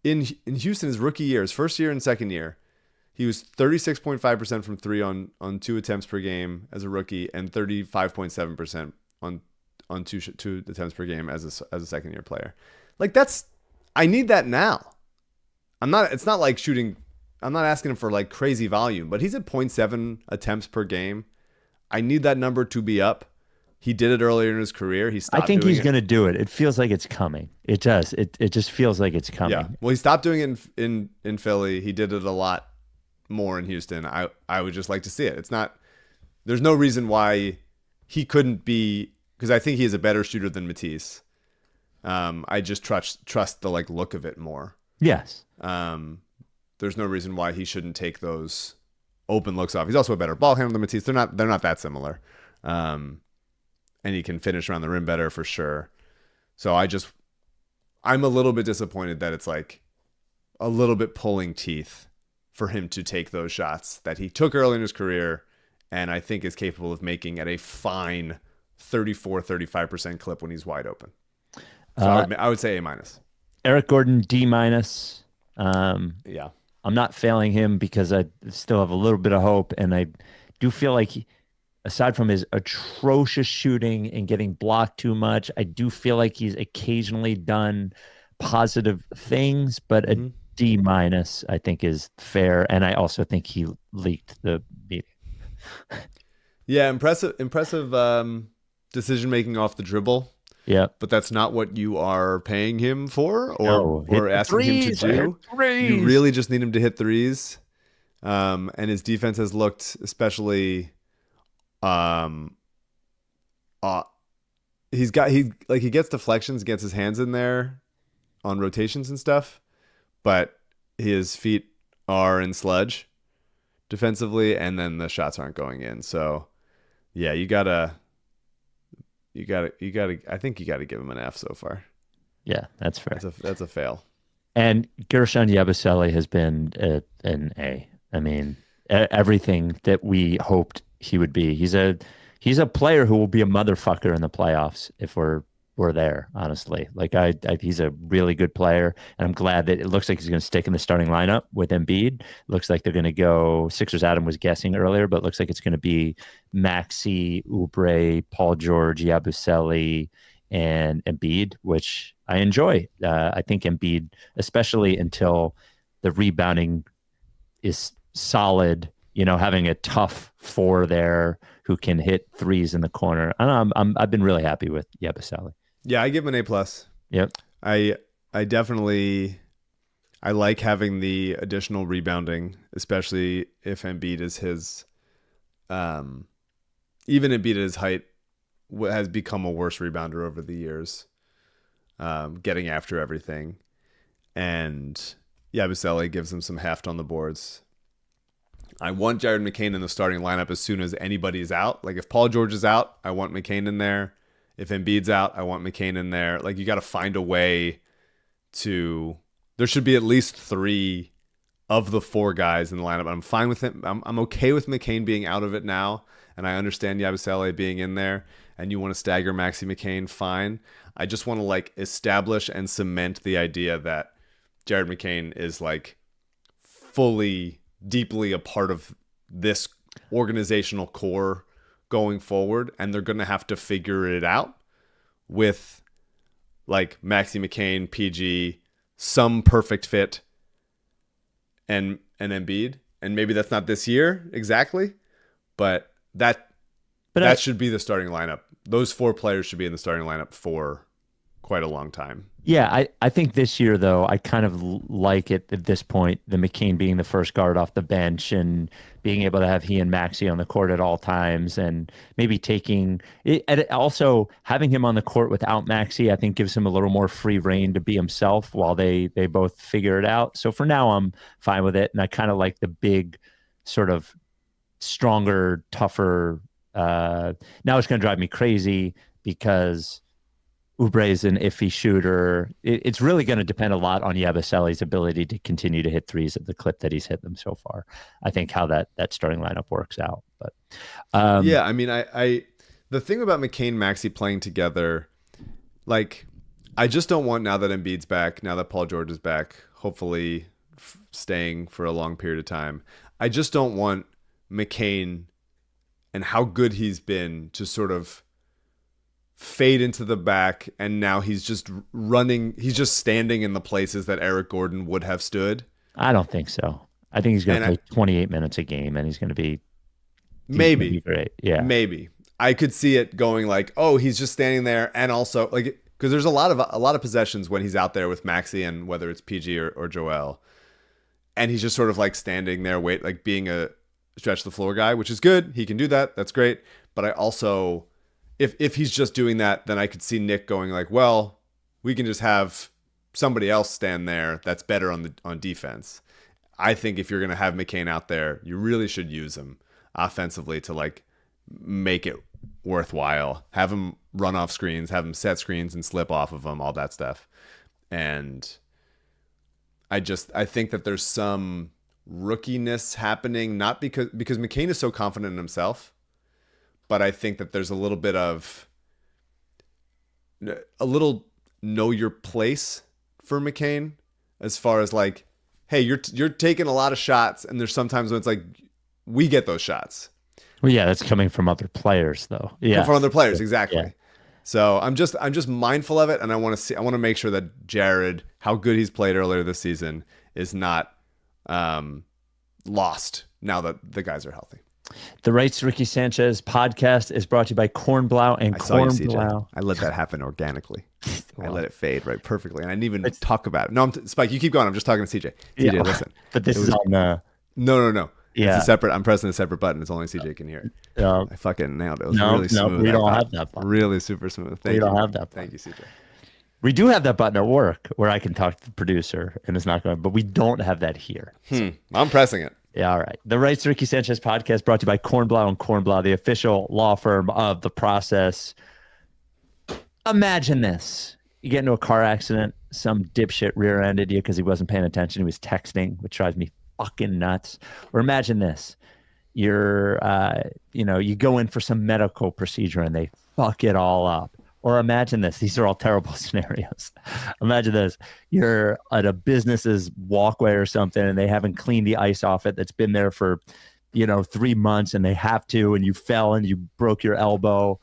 B: In Houston, his rookie year, his first year and second year, he was 36.5% from 3 on 2 attempts per game as a rookie, and 35.7% on 2 attempts per game as a second year player. Like, I need that now. It's not like shooting. I'm not asking him for like crazy volume, but he's at 0.7 attempts per game. I need that number to be up. He did it earlier in his career.
C: I think he's going to do it. It feels like it's coming. It does. It just feels like it's coming.
B: Yeah. Well, he stopped doing it in Philly. He did it a lot more in Houston. I would just like to see it. There's no reason why he couldn't be, because I think he is a better shooter than Matisse. I just trust the like look of it more.
C: Yes.
B: There's no reason why he shouldn't take those open looks off. He's also a better ball handler than Matisse. They're not that similar. And he can finish around the rim better for sure. So I'm a little bit disappointed that it's like a little bit pulling teeth for him to take those shots that he took early in his career, and I think is capable of making at a fine 34-35% clip when he's wide open. So I would say A-.
C: Eric Gordon, D-.
B: Yeah.
C: I'm not failing him because I still have a little bit of hope, and I do feel like aside from his atrocious shooting and getting blocked too much, I do feel like he's occasionally done positive things, but a D- I think is fair. And I also think he leaked the meeting.
B: Yeah. Impressive decision-making off the dribble.
C: Yeah.
B: But that's not what you are paying him for or asking
C: threes,
B: him to do. You really just need him to hit threes. And his defense has looked especially he gets deflections, gets his hands in there on rotations and stuff, but his feet are in sludge defensively, and then the shots aren't going in. So yeah, I think you gotta give him an F so far.
C: Yeah, that's fair.
B: That's a fail.
C: And Gershon Yabusele has been an A. I mean, everything that we hoped he would be. He's a player who will be a motherfucker in the playoffs if we're there, honestly. Like he's a really good player, and I'm glad that it looks like he's going to stick in the starting lineup with Embiid. Looks like they're going to go Sixers. Adam was guessing earlier, but it looks like it's going to be Maxey, Oubre, Paul George, Yabusele, and Embiid, which I enjoy. I think Embiid, especially until the rebounding is solid, having a tough 4 there who can hit threes in the corner. I've been really happy with Yabusele.
B: Yeah, I give him an A+.
C: Yep.
B: I definitely like having the additional rebounding, especially if Embiid is his even Embiid at his height has become a worse rebounder over the years, getting after everything. And Yabusele gives him some heft on the boards. I want Jared McCain in the starting lineup as soon as anybody's out. Like if Paul George is out, I want McCain in there. If Embiid's out, I want McCain in there. Like you got to find a way to. There should be at least 3 of the 4 guys in the lineup. I'm fine with it. I'm okay with McCain being out of it now, and I understand Yabusele being in there. And you want to stagger Maxey McCain, fine. I just want to like establish and cement the idea that Jared McCain is like fully, deeply a part of this organizational core going forward, and they're going to have to figure it out with like Maxey McCain, PG, some perfect fit, and Embiid, and maybe that's not this year exactly, but that should be the starting lineup. Those 4 players should be in the starting lineup for quite a long time.
C: Yeah, I think this year, though, I kind of like it at this point, the McCain being the first guard off the bench and being able to have he and Maxey on the court at all times, and maybe taking it, and also having him on the court without Maxey, I think gives him a little more free reign to be himself while they both figure it out. So for now, I'm fine with it. And I kind of like the big sort of stronger, tougher. Now it's going to drive me crazy because Oubre is an iffy shooter. It's really going to depend a lot on Yabusele's ability to continue to hit threes at the clip that he's hit them so far. I think how that starting lineup works out. But
B: yeah, I mean, I the thing about McCain, Maxey playing together, like, I just don't want, now that Embiid's back, now that Paul George is back, hopefully staying for a long period of time, I just don't want McCain and how good he's been to sort of fade into the back, and now he's just standing in the places that Eric Gordon would have stood.
C: I don't think so. I think he's going to play 28 minutes a game, and he's going to be great. Yeah, maybe
B: I could see it going like, oh, he's just standing there, and also like, because there's a lot of possessions when he's out there with Maxey, and whether it's PG or Joel, and he's just sort of like standing there, like being a stretch the floor guy, which is good. He can do that. That's great. But I also, if he's just doing that, then I could see Nick going like, well, we can just have somebody else stand there that's better on defense. I think if you're going to have McCain out there, you really should use him offensively to like make it worthwhile. Have him run off screens, have him set screens and slip off of them, all that stuff. And I think that there's some rookiness happening, not because McCain is so confident in himself, but I think that there's a little bit of know your place for McCain, as far as like, hey, you're taking a lot of shots, and there's sometimes when it's like, we get those shots.
C: Well, yeah, that's coming from other players, though. Yeah,
B: from other players, exactly. Yeah. So I'm just mindful of it, and I want to make sure that Jared, how good he's played earlier this season, is not lost now that the guys are healthy.
C: The Rights to Ricky Sanchez podcast is brought to you by Kornblau and Kornblau.
B: I let that happen organically. I let it fade right perfectly, and I didn't even talk about it. No, Spike, you keep going. I'm just talking to CJ. CJ, listen.
C: But this is on.
B: No. Yeah. It's a separate. I'm pressing a separate button. It's only CJ can hear it. I fucking nailed it. It was really smooth.
C: We don't have that button.
B: Really super smooth.
C: We don't have that button.
B: Thank you, CJ.
C: We do have that button at work where I can talk to the producer and it's not going, but we don't have that here. So.
B: I'm pressing it.
C: Yeah, all right. The Rights to Ricky Sanchez podcast brought to you by Kornblau and Kornblau, the official law firm of The Process. Imagine this. You get into a car accident, some dipshit rear-ended you because he wasn't paying attention. He was texting, which drives me fucking nuts. Or imagine this. You're, you go in for some medical procedure and they fuck it all up. Or imagine this. These are all terrible scenarios. Imagine this. You're at a business's walkway or something and they haven't cleaned the ice off it that's been there for, 3 months and they have to, and you fell and you broke your elbow.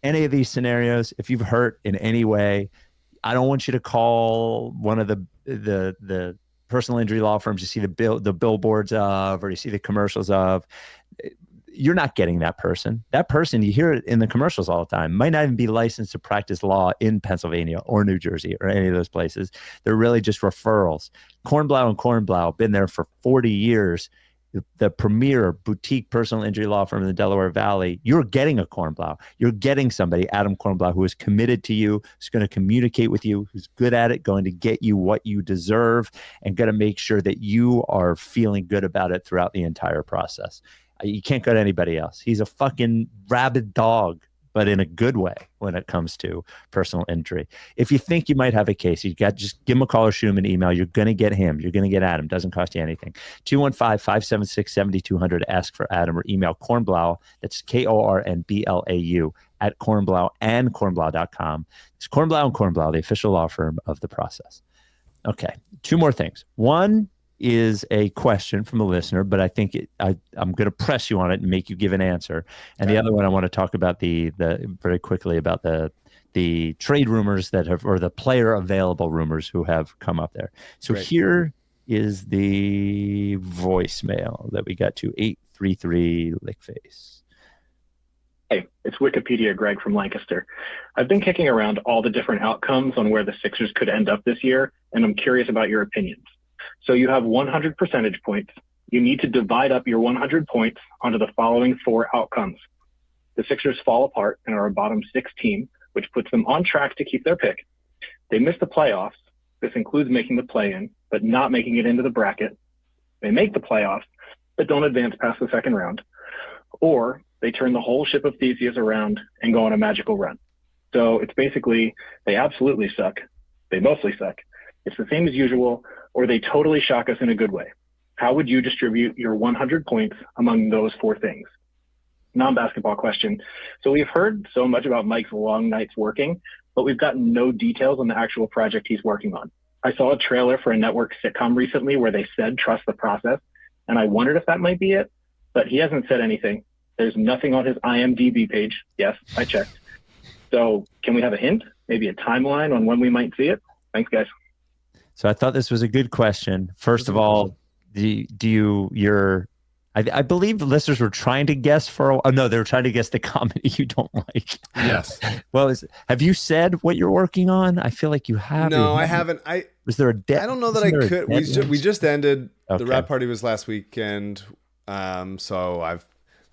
C: Any of these scenarios, if you've hurt in any way, I don't want you to call one of the personal injury law firms you see the billboards of, or you see the commercials of. You're not getting that person. That person, you hear it in the commercials all the time, might not even be licensed to practice law in Pennsylvania or New Jersey or any of those places. They're really just referrals. Kornblau and Kornblau, been there for 40 years. The premier boutique personal injury law firm in the Delaware Valley. You're getting a Kornblau. You're getting somebody, Adam Kornblau, who is committed to you, who's going to communicate with you, who's good at it, going to get you what you deserve, and going to make sure that you are feeling good about it throughout the entire process. You can't go to anybody else. He's a fucking rabid dog, but in a good way when it comes to personal injury. If you think you might have a case, just give him a call or shoot him an email. You're going to get him. You're going to get Adam. Doesn't cost you anything. 215-576-7200. Ask for Adam, or email Kornblau. That's Kornblau at kornblau.com. It's Kornblau and Kornblau, the official law firm of The Process. Okay. 2 more things. One is a question from a listener, but I think I'm going to press you on it and make you give an answer. And the other one, I want to talk about the very quickly about the trade rumors that have, or the player available rumors who have come up there. So Here is the voicemail that we got to 833 Lickface?
F: Hey, it's Wikipedia Greg from Lancaster. I've been kicking around all the different outcomes on where the Sixers could end up this year, and I'm curious about your opinions. So you have 100 percentage points. You need to divide up your 100 points onto the following 4 outcomes. The Sixers fall apart and are a bottom 6 team, which puts them on track to keep their pick. They miss the playoffs. This includes making the play-in, but not making it into the bracket. They make the playoffs, but don't advance past the second round. Or they turn the whole ship of Theseus around and go on a magical run. So it's basically, they absolutely suck. They mostly suck. It's the same as usual, or they totally shock us in a good way. How would you distribute your 100 points among those 4 things? Non-basketball question. So we've heard so much about Mike's long nights working, but we've gotten no details on the actual project he's working on. I saw a trailer for a network sitcom recently where they said, trust the process, and I wondered if that might be it, but he hasn't said anything. There's nothing on his IMDb page. Yes, I checked. So can we have a hint? Maybe a timeline on when we might see it? Thanks, guys.
C: So I thought this was a good question. First of all, I believe the listeners were trying to guess they were trying to guess the comedy you don't like.
B: Yes.
C: Well, have you said what you're working on? I feel like you have.
B: No, I haven't.
C: Was there a
B: I don't know that I could. We just ended.
C: Okay.
B: The rap party was last weekend. So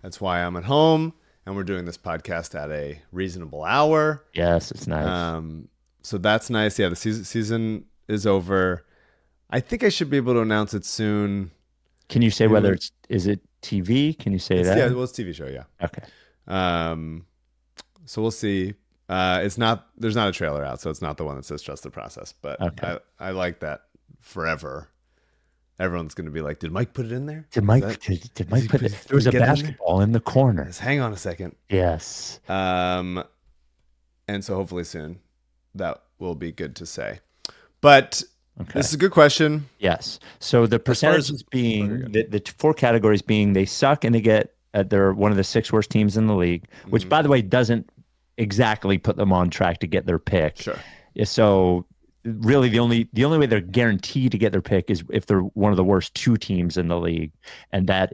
B: that's why I'm at home and we're doing this podcast at a reasonable hour.
C: Yes, it's nice.
B: So that's nice. Yeah, the season is over. I think I should be able to announce it soon.
C: Can you say whether is it TV? Can you say that?
B: Yeah, well, it's TV show. Yeah.
C: Okay.
B: So we'll see. There's not a trailer out, so it's not the one that says trust the process. But
C: okay.
B: I like that forever. Everyone's going to be like, did Mike put it in there?
C: Did Mike put it? There was a basketball in the corner.
B: Just hang on a second.
C: Yes.
B: And so hopefully soon that will be good to say. But this is a good question.
C: Yes. So the percentages being the 4 categories being they suck and they get they're one of the 6 worst teams in the league, which by the way doesn't exactly put them on track to get their pick.
B: Sure.
C: So really the only way they're guaranteed to get their pick is if they're one of the worst 2 teams in the league, and that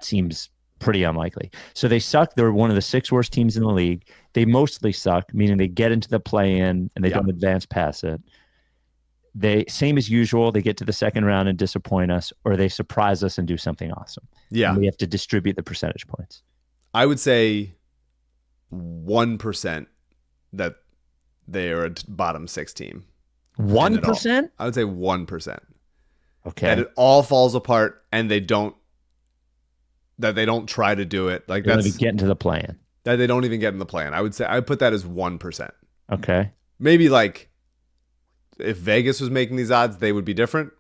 C: seems pretty unlikely. So they suck. They're one of the 6 worst teams in the league. They mostly suck, meaning they get into the play-in and they don't advance past it. They, same as usual, they get to the second round and disappoint us, or they surprise us and do something awesome.
B: Yeah.
C: And we have to distribute the percentage points.
B: I would say 1% that they are a bottom 6 team.
C: 1%?
B: I would say 1%.
C: Okay.
B: That it all falls apart and they don't try to do it. Like that's
C: get into the plan.
B: That they don't even get in the plan. I would say I would put that as 1%.
C: Okay.
B: Maybe like if Vegas was making these odds, they would be different.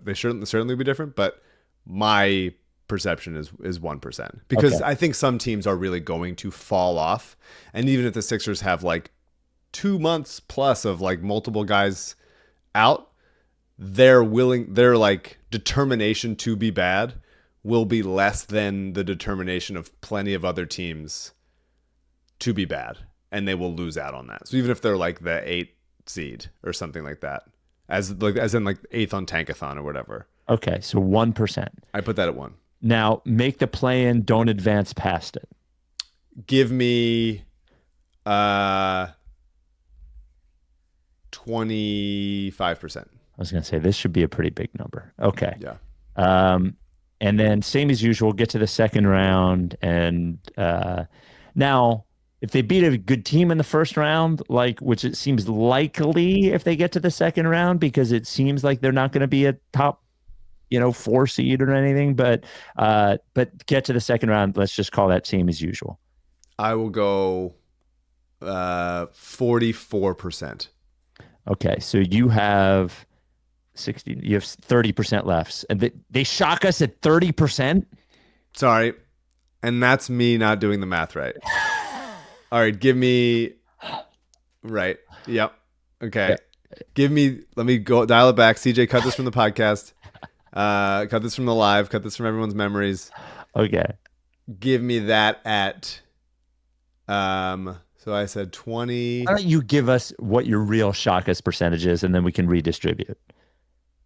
B: They certainly be different, but my perception is 1% because I think some teams are really going to fall off. And even if the Sixers have like 2 months plus of like multiple guys out, their like determination to be bad will be less than the determination of plenty of other teams to be bad, and they will lose out on that. So even if they're like the 8th seed or something like that, as in like 8th on Tankathon or whatever.
C: Okay, so 1%.
B: I put that at 1.
C: Now make the play-in, don't advance past it.
B: Give me 25%.
C: I was going to say this should be a pretty big number. Okay.
B: Yeah.
C: And then same as usual, get to the second round. And now if they beat a good team in the first round, which it seems likely if they get to the second round, because it seems like they're not going to be a top, 4 seed or anything, but get to the second round. Let's just call that same as usual.
B: I will go 44%.
C: Okay. So you have 60, you have 30% left, and they shock us at 30%.
B: Sorry. And that's me not doing the math right. All right. Give me. Right. Yep. Okay.
C: Yeah.
B: Let me go dial it back. CJ, cut this from the podcast. Cut this from the live. Cut this from everyone's memories.
C: Okay.
B: Give me that at. So I said 20.
C: Why don't you give us what your real shock us percentage is, and then we can redistribute.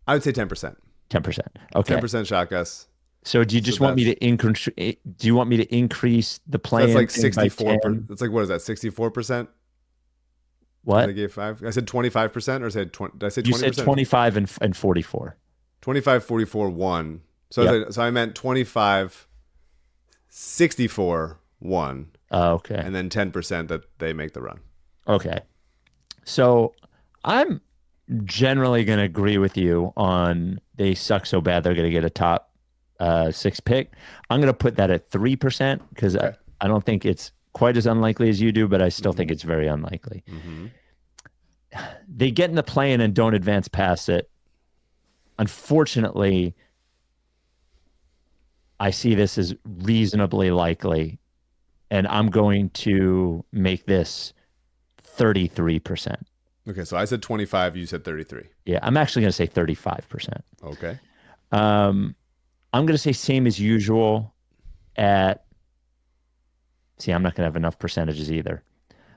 B: I would say 10%.
C: 10%. Okay.
B: 10% Shakas.
C: So do you just want me to increase? Do you want me to increase the plan?
B: That's like 64. It's like, what is that? 64%?
C: What?
B: I gave 5. I said 25%, or said 20? Did I say 20%?
C: You said 25 and 44.
B: 25, 44, 1. So I meant 25, 64, 1.
C: Okay.
B: And then 10% that they make the run.
C: Okay. So I'm generally going to agree with you on they suck so bad they're going to get a top 6 pick. I'm going to put that at 3% because I don't think it's quite as unlikely as you do, but I still think it's very unlikely. They get in the play-in and don't advance past it. Unfortunately, I see this as reasonably likely, and I'm going to make this 33%.
B: Okay, so I said 25, you said 33.
C: Yeah, I'm actually going to say 35%.
B: Okay.
C: I'm going to say same as usual at... See, I'm not going to have enough percentages either.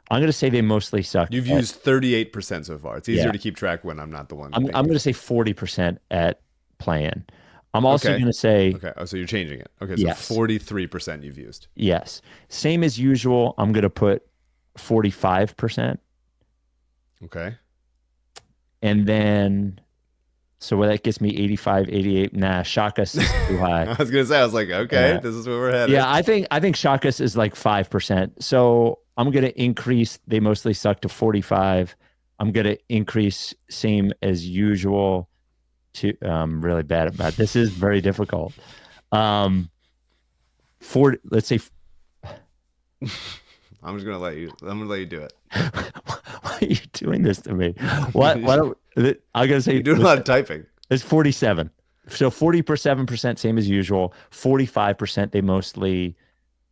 C: I'm going to say they mostly suck.
B: You've used 38% so far. It's easier to keep track when I'm not the one.
C: I'm going to say 40% at play-in. I'm also going to say...
B: Okay, oh, so you're changing it. Okay, so 43% you've used.
C: Yes. Same as usual, I'm going to put 45%.
B: Okay.
C: And then... So that gets me 85, 88. Nah, Shakas is too high.
B: I was going to say, I was like, okay, this is where we're headed.
C: Yeah, I think Shakas is like 5%. So I'm going to increase they mostly suck to 45. I'm going to increase same as usual to really bad about this is very difficult. Let's say
B: I'm just gonna let you do it.
C: Why are you doing this to me? I'm gonna say
B: you're doing a lot of typing.
C: It's 47. So 47%, same as usual. 45% they mostly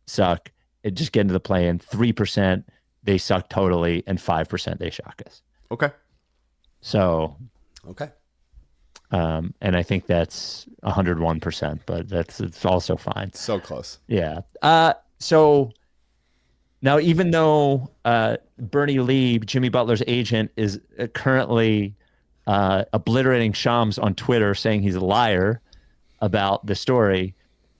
C: suck. It just get into the play-in. 3% they suck totally, and 5% they shock us.
B: Okay.
C: So.
B: Okay.
C: And I think that's 101%, but it's also fine.
B: So close.
C: Yeah. So now, even though Bernie Lee, Jimmy Butler's agent, is currently obliterating Shams on Twitter, saying he's a liar about the story,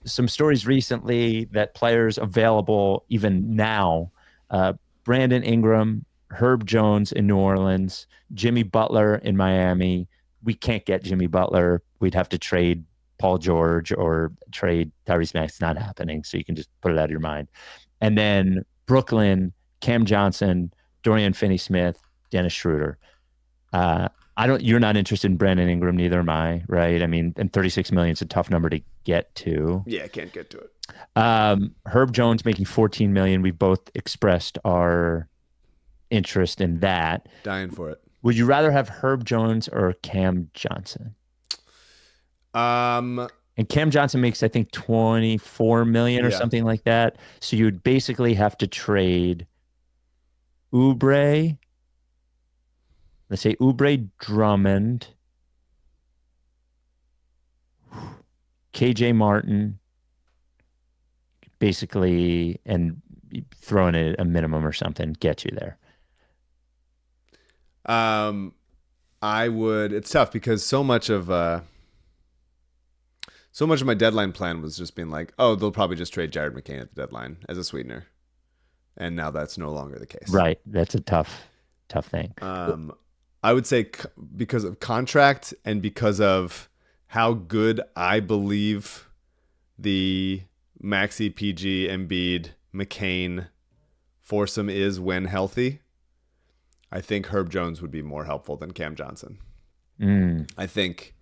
C: some stories recently that players available even now, Brandon Ingram, Herb Jones in New Orleans, Jimmy Butler in Miami. We can't get Jimmy Butler. We'd have to trade Paul George or trade Tyrese Maxey. It's not happening. So you can just put it out of your mind. And then Brooklyn, Cam Johnson, Dorian Finney-Smith, Dennis Schroeder. You're not interested in Brandon Ingram, neither am I, right? I mean, and 36 million is a tough number to get to.
B: Yeah, I can't get to it.
C: Herb Jones making 14 million. We both expressed our interest in that.
B: Dying for it.
C: Would you rather have Herb Jones or Cam Johnson? And Cam Johnson makes, I think, 24 million or something like that. So you would basically have to trade Oubre. Let's say Oubre, Drummond, KJ Martin, basically, and throw in a minimum or something, get you there.
B: It's tough because so much of my deadline plan was just being like, oh, they'll probably just trade Jared McCain at the deadline as a sweetener. And now that's no longer the case.
C: Right. That's a tough thing.
B: I would say because of contract and because of how good I believe the Maxey, PG, Embiid, McCain foursome is when healthy, I think Herb Jones would be more helpful than Cam Johnson. I think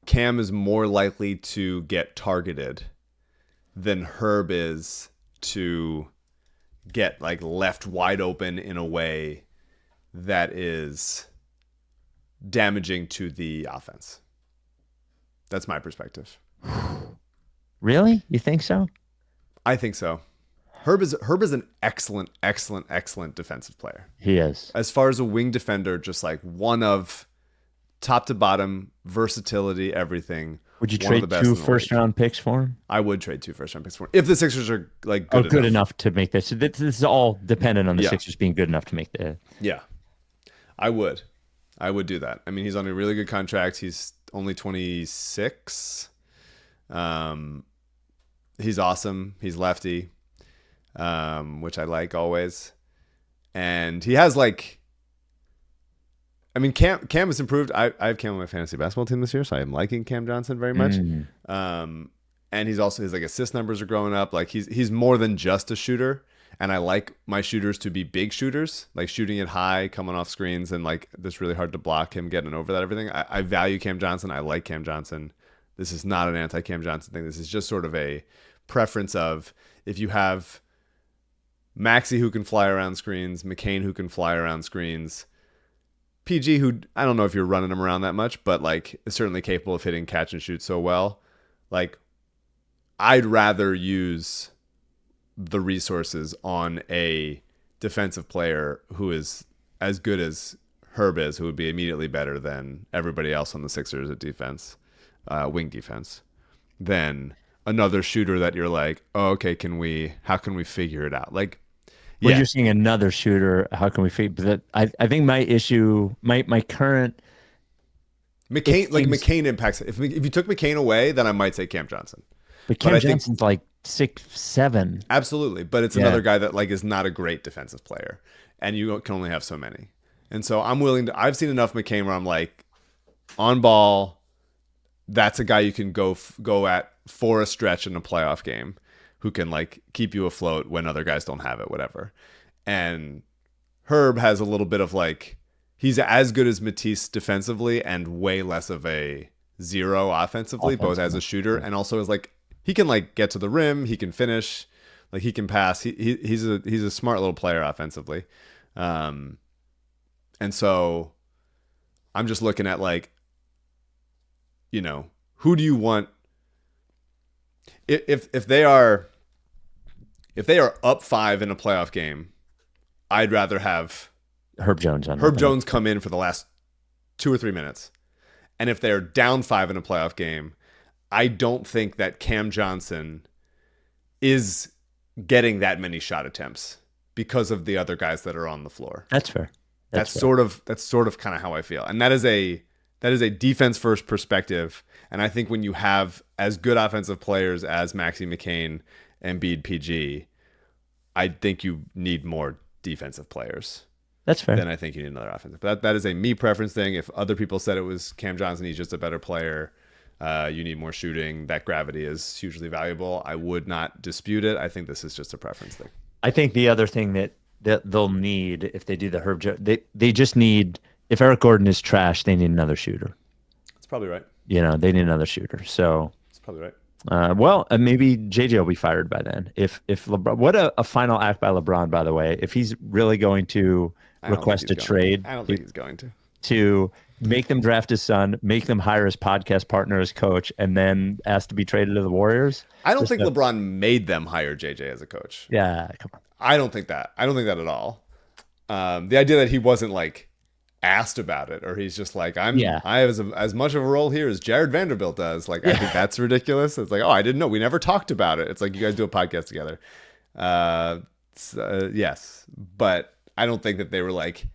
B: Cam is more likely to get targeted than Herb is to get like left wide open in a way that is damaging to the offense. That's my perspective.
C: Really? You think so?
B: I think so. Herb is an excellent defensive player.
C: He is.
B: As far as a wing defender, just like one of top to bottom, versatility, everything.
C: Would you trade 2 first-round picks for him?
B: I would trade 2 first-round picks for him if the Sixers are like
C: good enough to make this. This is all dependent on the Sixers being good enough to make the.
B: Yeah, I would. I would do that. I mean, he's on a really good contract. He's only 26. He's awesome. He's lefty, which I like always. And he has like, I mean, Cam has improved. I have Cam on my fantasy basketball team this year, so I am liking Cam Johnson very much. And he's also, his like assist numbers are growing up. Like he's more than just a shooter. And I like my shooters to be big shooters, like shooting it high, coming off screens, and like it's really hard to block him getting over that everything. I value Cam Johnson. I like Cam Johnson. This is not an anti-Cam Johnson thing. This is just sort of a preference of, if you have Maxey who can fly around screens, McCain who can fly around screens, PG who, I don't know if you're running him around that much, but like is certainly capable of hitting catch and shoot so well. Like I'd rather use the resources on a defensive player who is as good as Herb is, who would be immediately better than everybody else on the Sixers at defense, wing defense, than another shooter that you're like, oh, okay, how can we figure it out? Like,
C: when you're seeing another shooter, how can we figure that? I think my issue, my current
B: McCain impacts. If you took McCain away, then I might say Cam Johnson.
C: But Cam Johnson's like 6'7".
B: Absolutely, but it's another guy that like is not a great defensive player, and you can only have so many. And so I'm willing to. I've seen enough McCain where I'm like, on ball, that's a guy you can go at for a stretch in a playoff game, who can like keep you afloat when other guys don't have it, whatever. And Herb has a little bit of like, he's as good as Matisse defensively and way less of a zero offensively, both as a shooter and also as like, he can like get to the rim, he can finish, like he can pass. He's a smart little player offensively. And so I'm just looking at like, you know, who do you want? If they are up 5 in a playoff game, I'd rather have
C: Herb Jones
B: come in for the last 2 or 3 minutes. And if they're down 5 in a playoff game, I don't think that Cam Johnson is getting that many shot attempts because of the other guys that are on the floor.
C: That's fair.
B: That's sort of kind of how I feel. And that is a defense first perspective. And I think when you have as good offensive players as Maxey, McCain, Embiid, PG, I think you need more defensive players.
C: That's fair.
B: Then I think you need another offensive. But that is a me preference thing. If other people said it was Cam Johnson, he's just a better player. You need more shooting. That gravity is hugely valuable. I would not dispute it. I think this is just a preference thing.
C: I think the other thing that they'll need if they do the Herb Jones, they just need, if Eric Gordon is trash, they need another shooter.
B: That's probably right.
C: You know, they need another shooter. So
B: that's probably right.
C: Maybe JJ will be fired by then. If LeBron, what a final act by LeBron, by the way. If he's really going to request a trade,
B: I don't think he's going
C: to make them draft his son, make them hire his podcast partner as coach, and then ask to be traded to the Warriors.
B: I don't think LeBron made them hire JJ as a coach.
C: Yeah, come on.
B: I don't think that at all. The idea that he wasn't like asked about it, or he's just like, I have as much of a role here as Jared Vanderbilt does. Like, I think that's ridiculous. It's like, oh, I didn't know. We never talked about it. It's like, you guys do a podcast together. Yes, but I don't think that they were like,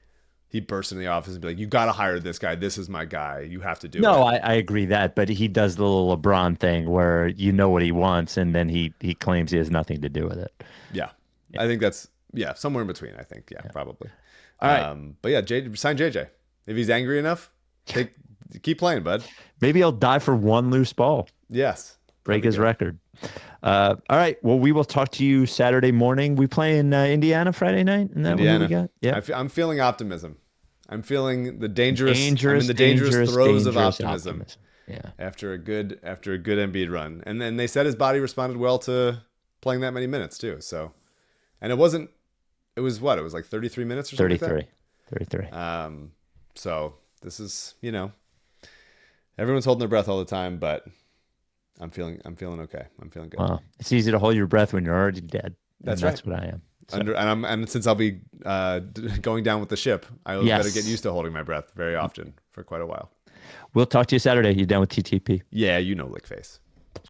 B: he burst in the office and be like, you got to hire this guy. This is my guy. You have to do it.
C: No, I agree that, but he does the little LeBron thing where you know what he wants, and then he claims he has nothing to do with it.
B: Yeah. I think that's, somewhere in between, I think. Yeah. Probably.
C: All right.
B: But yeah, sign JJ. If he's angry enough, keep playing, bud.
C: Maybe he'll die for one loose ball.
B: Yes.
C: Break his record. All right. Well, we will talk to you Saturday morning. We play in Indiana Friday night. Isn't that
B: Indiana.
C: what we got? Yeah.
B: I'm feeling optimism. I'm feeling the dangerous throes of optimism.
C: Yeah.
B: After a good Embiid run. And then they said his body responded well to playing that many minutes too. So, and it was like 33 minutes or something
C: 33.
B: So this is, everyone's holding their breath all the time, but I'm feeling okay. I'm feeling good.
C: Wow. It's easy to hold your breath when you're already dead. That's what I am. So.
B: And since I'll be going down with the ship, I better get used to holding my breath very often for quite a while.
C: We'll talk to you Saturday. You down with TTP?
B: Yeah, lick face.